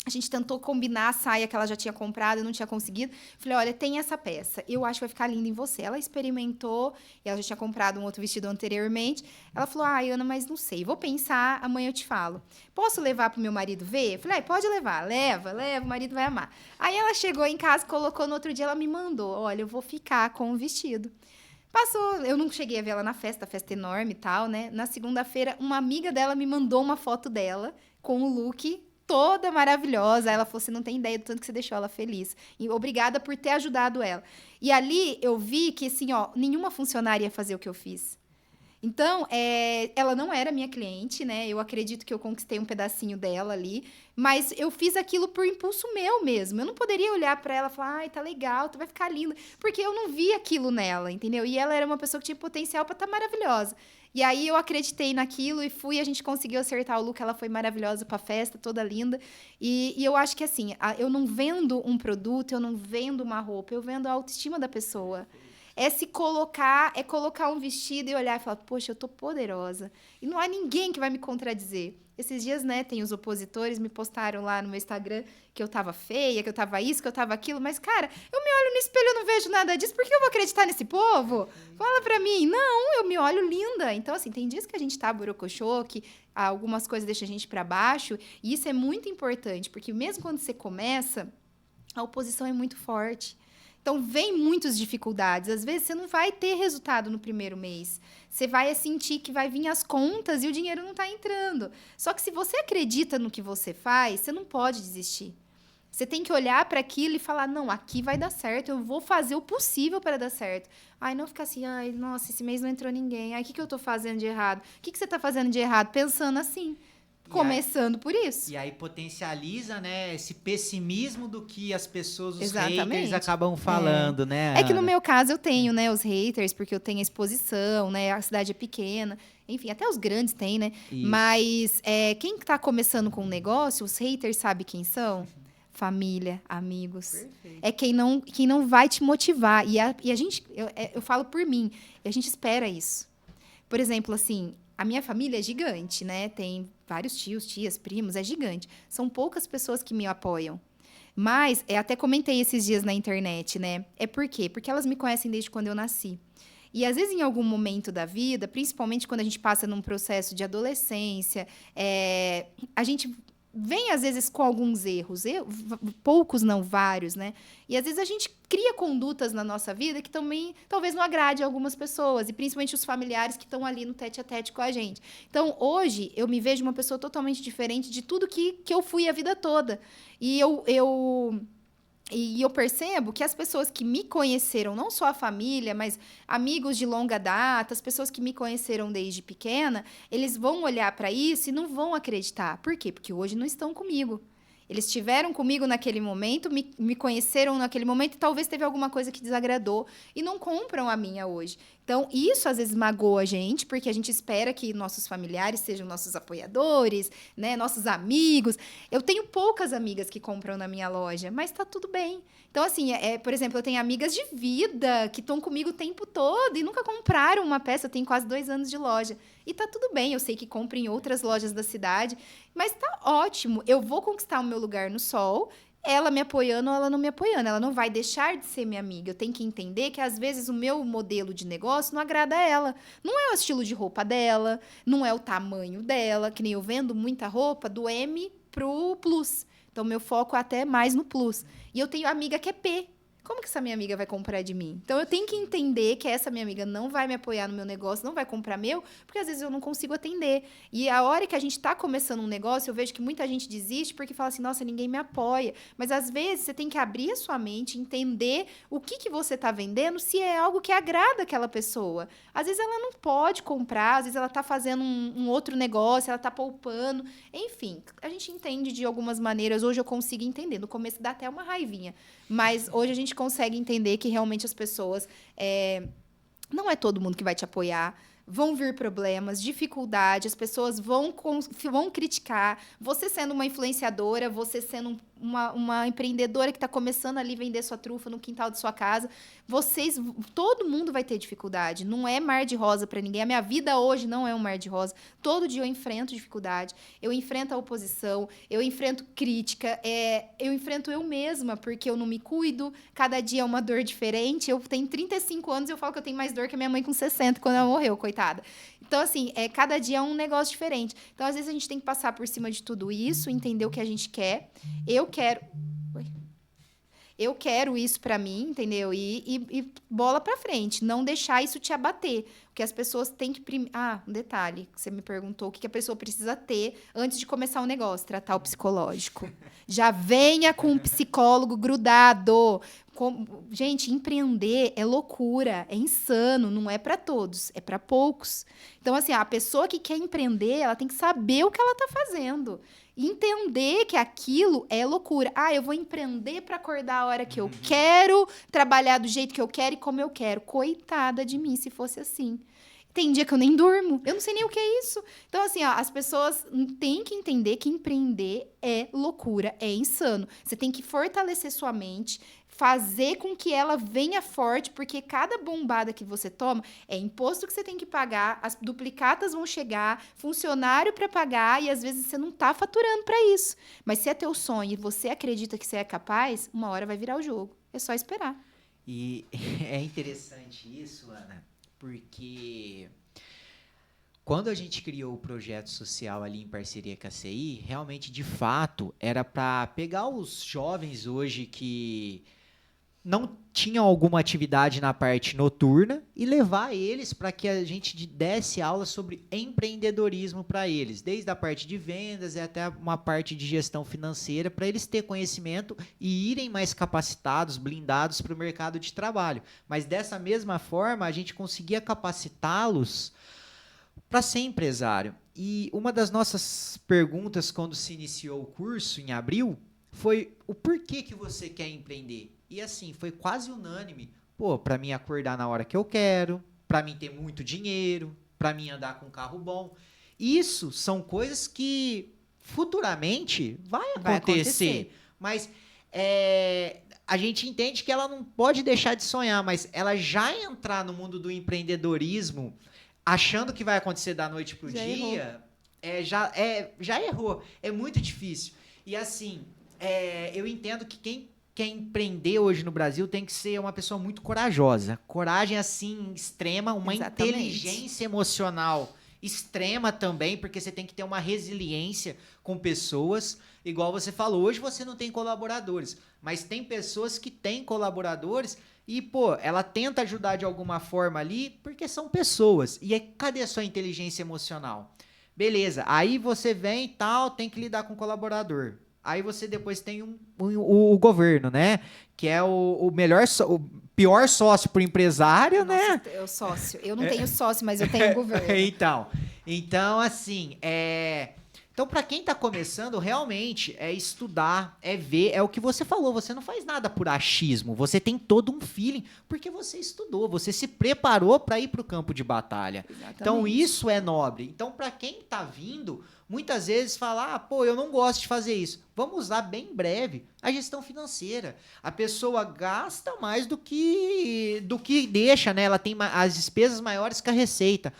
A gente tentou combinar a saia que ela já tinha comprado, eu não tinha conseguido. Falei, olha, tem essa peça. Eu acho que vai ficar linda em você. Ela experimentou, e ela já tinha comprado um outro vestido anteriormente. Ela falou, Ana, mas não sei. Vou pensar, amanhã eu te falo. Posso levar pro meu marido ver? Falei, pode levar. Leva, o marido vai amar. Aí ela chegou em casa, colocou no outro dia, ela me mandou. Olha, eu vou ficar com o vestido. Passou, eu não cheguei a ver ela na festa, a festa enorme e tal, né? Na segunda-feira, uma amiga dela me mandou uma foto dela com o look toda maravilhosa. Ela falou, você não tem ideia do tanto que você deixou ela feliz. E obrigada por ter ajudado ela. E ali eu vi que, assim, ó, nenhuma funcionária ia fazer o que eu fiz. Então, ela não era minha cliente, né? Eu acredito que eu conquistei um pedacinho dela ali, mas eu fiz aquilo por impulso meu mesmo. Eu não poderia olhar pra ela e falar, ai, tá legal, tu vai ficar linda, porque eu não vi aquilo nela, entendeu? E ela era uma pessoa que tinha potencial pra estar maravilhosa. E aí eu acreditei naquilo e fui, a gente conseguiu acertar o look, ela foi maravilhosa pra festa, toda linda. E eu acho que assim, eu não vendo um produto, eu não vendo uma roupa, eu vendo a autoestima da pessoa. É se colocar, é colocar um vestido e olhar e falar, poxa, eu tô poderosa. E não há ninguém que vai me contradizer. Esses dias, né, tem os opositores, me postaram lá no meu Instagram que eu tava feia, que eu tava isso, que eu tava aquilo. Mas, cara, eu me olho no espelho e não vejo nada disso. Por que eu vou acreditar nesse povo? Fala pra mim. Não, eu me olho linda. Então, assim, tem dias que a gente tá borocochô, que algumas coisas deixam a gente pra baixo. E isso é muito importante, porque mesmo quando você começa, a oposição é muito forte. Então, vem muitas dificuldades. Às vezes, você não vai ter resultado no primeiro mês. Você vai sentir que vai vir as contas e o dinheiro não está entrando. Só que se você acredita no que você faz, você não pode desistir. Você tem que olhar para aquilo e falar, não, aqui vai dar certo, eu vou fazer o possível para dar certo. Ai, não ficar assim, ai, nossa, esse mês não entrou ninguém. Ai, o que eu estou fazendo de errado? O que você está fazendo de errado? Pensando assim. Começando por isso. E aí potencializa, né, esse pessimismo do que as pessoas, os Exatamente. haters acabam falando, né? É que no Ana? meu caso eu tenho, né, os haters, porque eu tenho a exposição, né, a cidade é pequena, enfim, até os grandes têm, né? Isso. Mas quem tá começando com um negócio, os haters sabe quem são? Família, amigos. Perfeito. É quem não vai te motivar. E a gente, eu falo por mim, e a gente espera isso. Por exemplo, assim, a minha família é gigante, né? Tem vários tios, tias, primos, é gigante. São poucas pessoas que me apoiam. Mas, até comentei esses dias na internet, né? É por quê? Porque elas me conhecem desde quando eu nasci. E, às vezes, em algum momento da vida, principalmente quando a gente passa num processo de adolescência, a gente vem, às vezes, com alguns erros. Poucos, não vários, né? E, às vezes, a gente cria condutas na nossa vida que também, talvez, não agrade a algumas pessoas. E, principalmente, os familiares que estão ali no tete-a-tete com a gente. Então, hoje, eu me vejo uma pessoa totalmente diferente de tudo que eu fui a vida toda. E eu percebo que as pessoas que me conheceram, não só a família, mas amigos de longa data, as pessoas que me conheceram desde pequena, eles vão olhar para isso e não vão acreditar. Por quê? Porque hoje não estão comigo. Eles estiveram comigo naquele momento, me conheceram naquele momento e talvez teve alguma coisa que desagradou e não compram a minha hoje. Então, isso às vezes magoa a gente, porque a gente espera que nossos familiares sejam nossos apoiadores, né, nossos amigos. Eu tenho poucas amigas que compram na minha loja, mas tá tudo bem. Então, assim, por exemplo, eu tenho amigas de vida que estão comigo o tempo todo e nunca compraram uma peça. Eu tenho quase 2 anos de loja. E tá tudo bem, eu sei que compro em outras lojas da cidade, mas tá ótimo. Eu vou conquistar o meu lugar no sol, ela me apoiando ou ela não me apoiando. Ela não vai deixar de ser minha amiga. Eu tenho que entender que, às vezes, o meu modelo de negócio não agrada a ela. Não é o estilo de roupa dela, não é o tamanho dela, que nem eu vendo muita roupa do M pro Plus. Então, meu foco é até mais no Plus. E eu tenho amiga que é P. Como que essa minha amiga vai comprar de mim? Então, eu tenho que entender que essa minha amiga não vai me apoiar no meu negócio, não vai comprar meu, porque às vezes eu não consigo atender. E a hora que a gente está começando um negócio, eu vejo que muita gente desiste porque fala assim, nossa, ninguém me apoia. Mas às vezes você tem que abrir a sua mente, entender o que você está vendendo, se é algo que agrada aquela pessoa. Às vezes ela não pode comprar, às vezes ela está fazendo um outro negócio, ela está poupando. Enfim, a gente entende de algumas maneiras. Hoje eu consigo entender. No começo dá até uma raivinha. Mas hoje a gente consegue entender que realmente as pessoas... não é todo mundo que vai te apoiar. Vão vir problemas, dificuldade, as pessoas vão criticar. Você sendo uma influenciadora, você sendo uma empreendedora que está começando ali a vender sua trufa no quintal de sua casa, todo mundo vai ter dificuldade. Não é mar de rosa para ninguém. A minha vida hoje não é um mar de rosa. Todo dia eu enfrento dificuldade, eu enfrento a oposição, eu enfrento crítica, eu enfrento eu mesma, porque eu não me cuido. Cada dia é uma dor diferente. Eu tenho 35 anos e eu falo que eu tenho mais dor que a minha mãe com 60, quando ela morreu, coitada. Então, assim, cada dia é um negócio diferente. Então, às vezes, a gente tem que passar por cima de tudo isso, entender o que a gente quer. eu quero isso pra mim, entendeu? E bola pra frente, não deixar isso te abater. Porque as pessoas têm que... um detalhe, que você me perguntou, o que a pessoa precisa ter antes de começar um negócio, tratar o psicológico. Já venha com um psicólogo grudado. Gente, empreender é loucura, é insano, não é pra todos, é pra poucos. Então, assim, a pessoa que quer empreender, ela tem que saber o que ela tá fazendo. Entender que aquilo é loucura. Eu vou empreender para acordar a hora que eu quero, trabalhar do jeito que eu quero e como eu quero. Coitada de mim se fosse assim. Tem dia que eu nem durmo, eu não sei nem o que é isso. Então, assim, as pessoas têm que entender que empreender é loucura, é insano. Você tem que fortalecer sua mente, fazer com que ela venha forte, porque cada bombada que você toma é imposto que você tem que pagar, as duplicatas vão chegar, funcionário para pagar, e às vezes você não tá faturando para isso. Mas se é teu sonho e você acredita que você é capaz, uma hora vai virar o jogo. É só esperar. E é interessante isso, Ana, porque quando a gente criou o projeto social ali em parceria com a CI, realmente, de fato, era para pegar os jovens hoje que não tinham alguma atividade na parte noturna e levar eles para que a gente desse aula sobre empreendedorismo para eles, desde a parte de vendas e até uma parte de gestão financeira, para eles terem conhecimento e irem mais capacitados, blindados para o mercado de trabalho. Mas dessa mesma forma, a gente conseguia capacitá-los para ser empresário. E uma das nossas perguntas quando se iniciou o curso, em abril, foi o porquê que você quer empreender? E assim, foi quase unânime. Para mim acordar na hora que eu quero, para mim ter muito dinheiro, para mim andar com um carro bom. Isso são coisas que futuramente vai acontecer. Mas a gente entende que ela não pode deixar de sonhar, mas ela já entrar no mundo do empreendedorismo achando que vai acontecer da noite pro dia, já errou. É muito difícil. E assim, eu entendo que quem quer empreender hoje no Brasil tem que ser uma pessoa muito corajosa. Coragem, assim, extrema, uma inteligência emocional extrema também, porque você tem que ter uma resiliência com pessoas. Igual você falou, hoje você não tem colaboradores, mas tem pessoas que têm colaboradores e, ela tenta ajudar de alguma forma ali, porque são pessoas. E aí, cadê a sua inteligência emocional? Beleza, aí você vem e tal, tem que lidar com o colaborador. Aí você depois tem o governo, né? Que é o pior sócio para o empresário, né? Eu sócio. Eu não tenho sócio, mas eu tenho governo. Então, assim, Então, para quem está começando, realmente é estudar, é ver, é o que você falou, você não faz nada por achismo, você tem todo um feeling, porque você estudou, você se preparou para ir para o campo de batalha. Exatamente. Então, isso é nobre. Então, para quem está vindo, muitas vezes fala, eu não gosto de fazer isso. Vamos usar bem breve a gestão financeira. A pessoa gasta mais do que deixa, né? Ela tem as despesas maiores que a receita.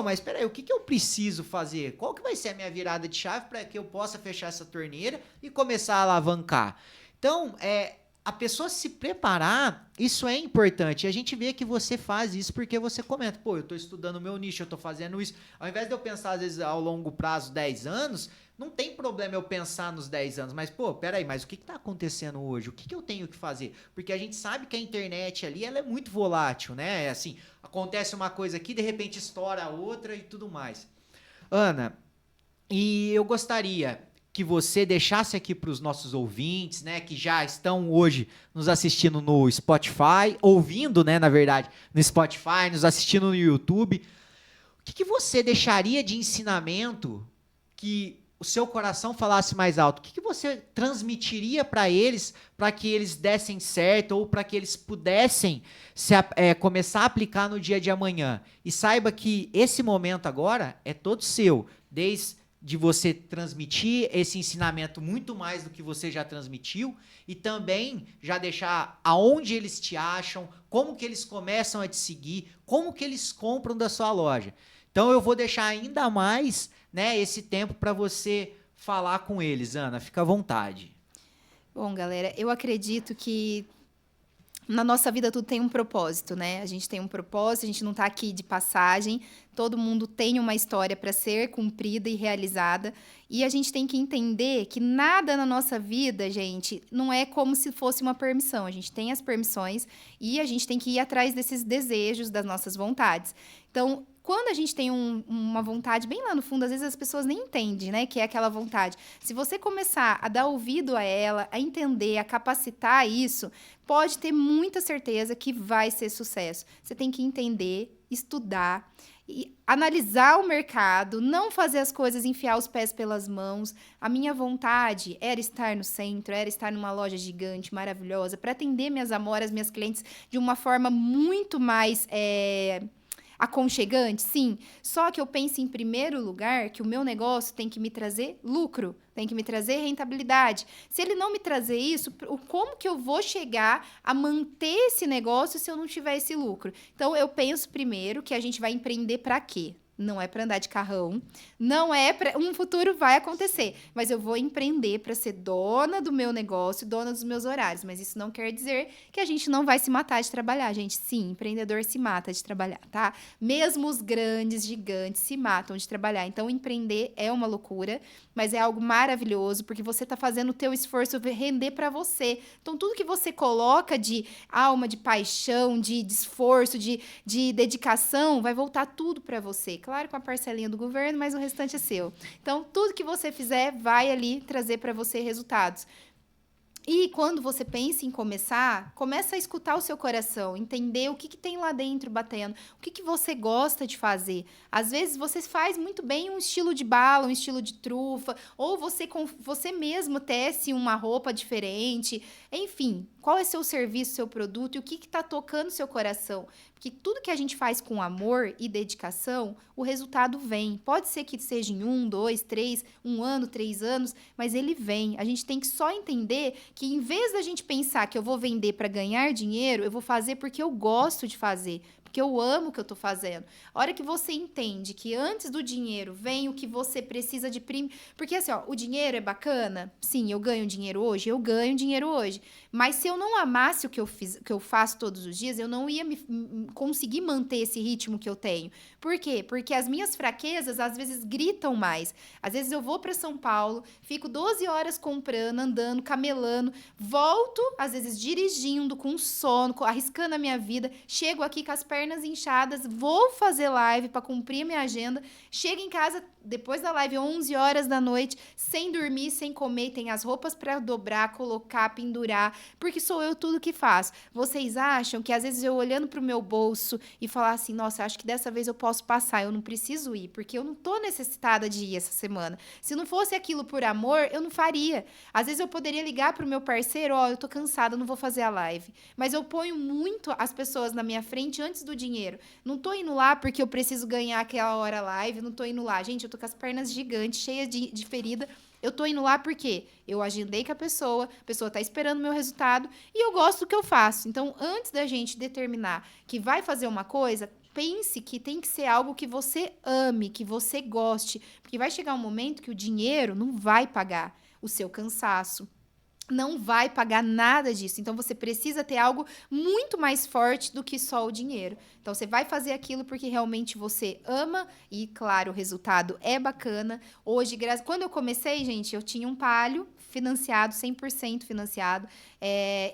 Mas espera aí, o que eu preciso fazer? Qual que vai ser a minha virada de chave para que eu possa fechar essa torneira e começar a alavancar? Então, a pessoa se preparar, isso é importante. E a gente vê que você faz isso porque você comenta, eu estou estudando o meu nicho, eu estou fazendo isso. Ao invés de eu pensar, às vezes, ao longo prazo, 10 anos, não tem problema eu pensar nos 10 anos. Mas, peraí, mas o que está acontecendo hoje? O que eu tenho que fazer? Porque a gente sabe que a internet ali, ela é muito volátil, né? Assim, acontece uma coisa aqui, de repente estoura a outra e tudo mais. Ana, e eu gostaria que você deixasse aqui para os nossos ouvintes, né, que já estão hoje nos assistindo no Spotify, ouvindo, né, na verdade, no Spotify, nos assistindo no YouTube, o que você deixaria de ensinamento que o seu coração falasse mais alto? O que você transmitiria para eles que eles dessem certo ou para que eles pudessem começar a aplicar no dia de amanhã? E saiba que esse momento agora é todo seu, desde de você transmitir esse ensinamento muito mais do que você já transmitiu e também já deixar aonde eles te acham, como que eles começam a te seguir, como que eles compram da sua loja. Então eu vou deixar ainda mais, né, esse tempo para você falar com eles. Ana, fica à vontade. Bom, galera, eu acredito que Na nossa vida tudo tem um propósito, né? A gente tem um propósito, a gente não tá aqui de passagem. Todo mundo tem uma história para ser cumprida e realizada. E a gente tem que entender que nada na nossa vida, gente, não é como se fosse uma permissão. A gente tem as permissões e a gente tem que ir atrás desses desejos, das nossas vontades. Então, quando a gente tem uma vontade bem lá no fundo, às vezes as pessoas nem entendem, né, que é aquela vontade. Se você começar a dar ouvido a ela, a entender, a capacitar isso, pode ter muita certeza que vai ser sucesso. Você tem que entender, estudar, e analisar o mercado, não fazer as coisas, enfiar os pés pelas mãos. A minha vontade era estar no centro, era estar numa loja gigante, maravilhosa, para atender minhas amoras, minhas clientes de uma forma muito mais aconchegante, sim. Só que eu penso em primeiro lugar que o meu negócio tem que me trazer lucro, tem que me trazer rentabilidade. Se ele não me trazer isso, como que eu vou chegar a manter esse negócio se eu não tiver esse lucro? Então, eu penso primeiro que a gente vai empreender para quê? Não é para andar de carrão, não é para um futuro vai acontecer, mas eu vou empreender para ser dona do meu negócio, dona dos meus horários, mas isso não quer dizer que a gente não vai se matar de trabalhar, gente. Sim, empreendedor se mata de trabalhar, tá? Mesmo os grandes gigantes se matam de trabalhar. Então empreender é uma loucura, mas é algo maravilhoso, porque você tá fazendo o teu esforço render para você. Então tudo que você coloca de alma, de paixão, de esforço, de dedicação, vai voltar tudo para você. Claro, com a parcelinha do governo, mas o restante é seu. Então, tudo que você fizer vai ali trazer para você resultados. E quando você pensa em começar, começa a escutar o seu coração, entender o que tem lá dentro batendo, o que você gosta de fazer. Às vezes você faz muito bem um estilo de bala, um estilo de trufa, ou você mesmo tece uma roupa diferente. Enfim, qual é seu serviço, seu produto e o que está tocando seu coração? Porque tudo que a gente faz com amor e dedicação, o resultado vem. Pode ser que seja em 1, 2, 3, 1 ano, 3 anos, mas ele vem. A gente tem que só entender que em vez da gente pensar que eu vou vender para ganhar dinheiro, eu vou fazer porque eu gosto de fazer, porque eu amo o que eu tô fazendo. A hora que você entende que antes do dinheiro vem o que você precisa de porque assim, ó, o dinheiro é bacana? Sim, eu ganho dinheiro hoje, eu ganho dinheiro hoje. Mas se eu não amasse o que eu faço todos os dias, eu não ia conseguir manter esse ritmo que eu tenho. Por quê? Porque as minhas fraquezas às vezes gritam mais. Às vezes eu vou para São Paulo, fico 12 horas comprando, andando, camelando, volto, às vezes dirigindo, com sono, arriscando a minha vida, chego aqui com as pernas inchadas, vou fazer live para cumprir a minha agenda, chego em casa depois da live 11 horas da noite, sem dormir, sem comer, tem as roupas para dobrar, colocar, pendurar, porque sou eu tudo que faço. Vocês acham que às vezes eu olhando pro meu bolso e falar assim, nossa, acho que dessa vez eu posso passar, eu não preciso ir, porque eu não tô necessitada de ir essa semana. Se não fosse aquilo por amor, eu não faria. Às vezes eu poderia ligar pro meu parceiro, ó, eu tô cansada, não vou fazer a live. Mas eu ponho muito as pessoas na minha frente antes do dinheiro. Não tô indo lá porque eu preciso ganhar aquela hora live, não tô indo lá. Gente, eu tô com as pernas gigantes, cheias de ferida. Eu tô indo lá porque eu agendei com a pessoa tá esperando o meu resultado e eu gosto do que eu faço. Então, antes da gente determinar que vai fazer uma coisa, pense que tem que ser algo que você ame, que você goste, porque vai chegar um momento que o dinheiro não vai pagar o seu cansaço, não vai pagar nada disso. Então, você precisa ter algo muito mais forte do que só o dinheiro. Então, você vai fazer aquilo porque realmente você ama e, claro, o resultado é bacana. Hoje, quando eu comecei, gente, eu tinha um Palio financiado, 100% financiado,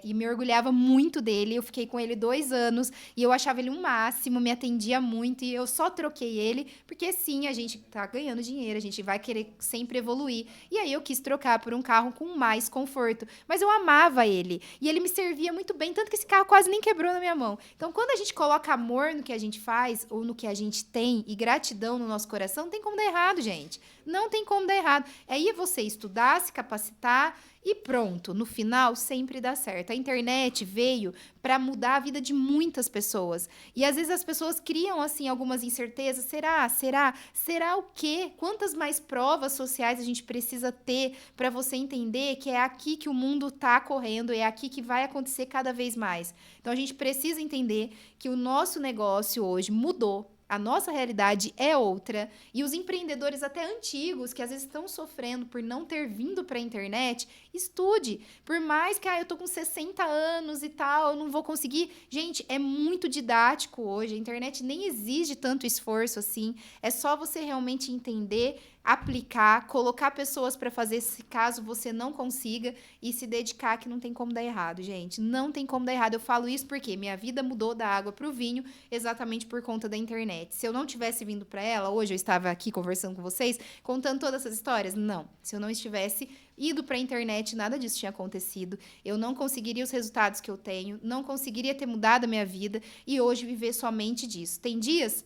e me orgulhava muito dele. Eu fiquei com ele 2 anos e eu achava ele um máximo, me atendia muito e eu só troquei ele porque, sim, a gente tá ganhando dinheiro, a gente vai querer sempre evoluir. E aí, eu quis trocar por um carro com mais conforto. Mas eu amava ele. E ele me servia muito bem, tanto que esse carro quase nem quebrou na minha mão. Então, quando a gente coloca amor no que a gente faz, ou no que a gente tem, e gratidão no nosso coração, não tem como dar errado, gente. Não tem como dar errado. Aí é você estudar, se capacitar e pronto. No final, sempre dá certo. A internet veio para mudar a vida de muitas pessoas. E às vezes as pessoas criam, assim, algumas incertezas. Será o quê? Quantas mais provas sociais a gente precisa ter para você entender que é aqui que o mundo está correndo, é aqui que vai acontecer cada vez mais. Então, a gente precisa entender que o nosso negócio hoje mudou. A nossa realidade é outra. E os empreendedores até antigos, que às vezes estão sofrendo por não ter vindo para a internet, estude. Por mais que eu tô com 60 anos e tal, eu não vou conseguir. Gente, é muito didático hoje. A internet nem exige tanto esforço assim. É só você realmente entender, aplicar, colocar pessoas para fazer se caso você não consiga e se dedicar, que não tem como dar errado, gente. Não tem como dar errado. Eu falo isso porque minha vida mudou da água para o vinho exatamente por conta da internet. Se eu não tivesse vindo para ela, hoje eu estava aqui conversando com vocês, contando todas essas histórias? Não. Se eu não estivesse ido para a internet, nada disso tinha acontecido. Eu não conseguiria os resultados que eu tenho, não conseguiria ter mudado a minha vida e hoje viver somente disso. Tem dias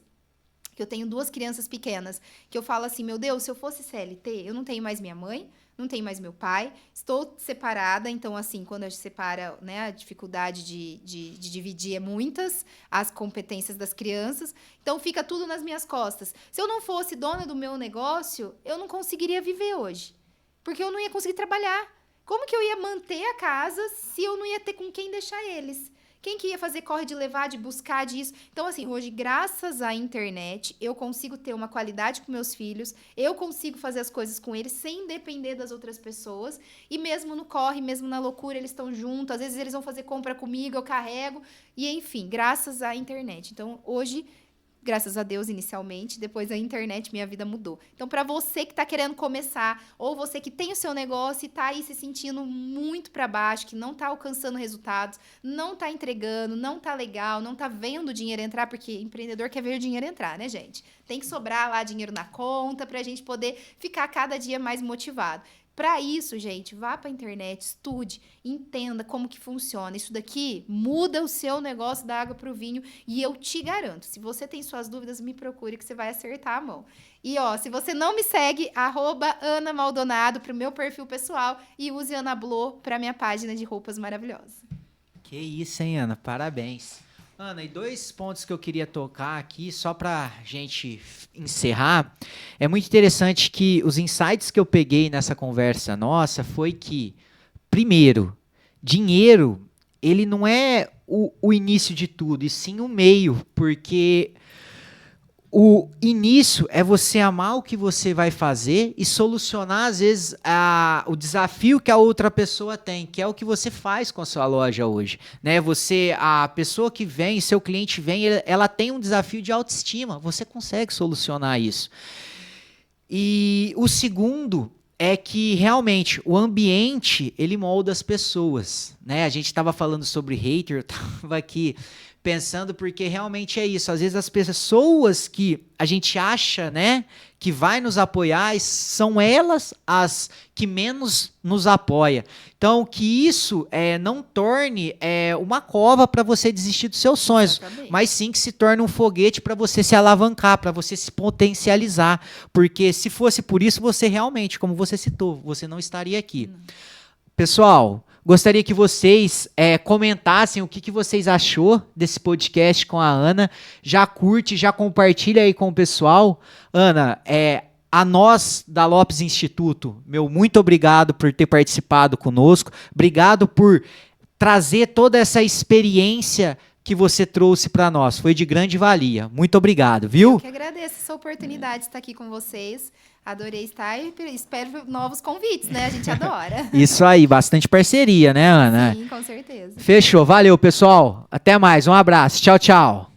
que eu tenho 2 crianças pequenas, que eu falo assim, meu Deus, se eu fosse CLT, eu não tenho mais minha mãe, não tenho mais meu pai, estou separada, então, assim, quando a gente separa, né, a dificuldade de dividir é muitas, as competências das crianças, então fica tudo nas minhas costas. Se eu não fosse dona do meu negócio, eu não conseguiria viver hoje, porque eu não ia conseguir trabalhar. Como que eu ia manter a casa se eu não ia ter com quem deixar eles? Quem que ia fazer corre de levar, de buscar disso? Então, assim, hoje, graças à internet, eu consigo ter uma qualidade com meus filhos, eu consigo fazer as coisas com eles sem depender das outras pessoas, e mesmo no corre, mesmo na loucura, eles estão juntos, às vezes eles vão fazer compra comigo, eu carrego, e enfim, graças à internet. Então, hoje, graças a Deus, inicialmente, depois da internet, minha vida mudou. Então, para você que está querendo começar, ou você que tem o seu negócio e está aí se sentindo muito para baixo, que não está alcançando resultados, não está entregando, não está legal, não está vendo o dinheiro entrar, porque empreendedor quer ver o dinheiro entrar, né, gente? Tem que sobrar lá dinheiro na conta para a gente poder ficar cada dia mais motivado. Para isso, gente, vá para a internet, estude, entenda como que funciona. Isso daqui muda o seu negócio da água para o vinho e eu te garanto, se você tem suas dúvidas, me procure que você vai acertar a mão. E, ó, se você não me segue, @AnaMaldonado para o meu perfil pessoal e use Ana Blô para minha página de roupas maravilhosas. Que isso, hein, Ana? Parabéns. Ana, e 2 pontos que eu queria tocar aqui, só pra gente encerrar. É muito interessante que os insights que eu peguei nessa conversa nossa foi que, primeiro, dinheiro, ele não é o início de tudo, e sim o meio, porque o início é você amar o que você vai fazer e solucionar, às vezes, o desafio que a outra pessoa tem, que é o que você faz com a sua loja hoje. Né? A pessoa que vem, seu cliente vem, ela tem um desafio de autoestima. Você consegue solucionar isso. E o segundo é que, realmente, o ambiente, ele molda as pessoas. Né? A gente estava falando sobre hater, eu estava aqui pensando, porque realmente é isso. Às vezes as pessoas que a gente acha, né, que vai nos apoiar, são elas as que menos nos apoiam. Então, que isso não torne uma cova para você desistir dos seus sonhos, exatamente, mas sim que se torne um foguete para você se alavancar, para você se potencializar. Porque se fosse por isso, você realmente, como você citou, você não estaria aqui. Pessoal, gostaria que vocês comentassem o que vocês achou desse podcast com a Ana. Já curte, já compartilha aí com o pessoal. Ana, a nós da Lopes Instituto, muito obrigado por ter participado conosco. Obrigado por trazer toda essa experiência que você trouxe para nós. Foi de grande valia. Muito obrigado, viu? Eu que agradeço essa oportunidade de estar aqui com vocês. Adorei estar e espero novos convites, né? A gente adora. Isso aí, bastante parceria, né, Ana? Sim, com certeza. Fechou. Valeu, pessoal. Até mais. Um abraço. Tchau, tchau.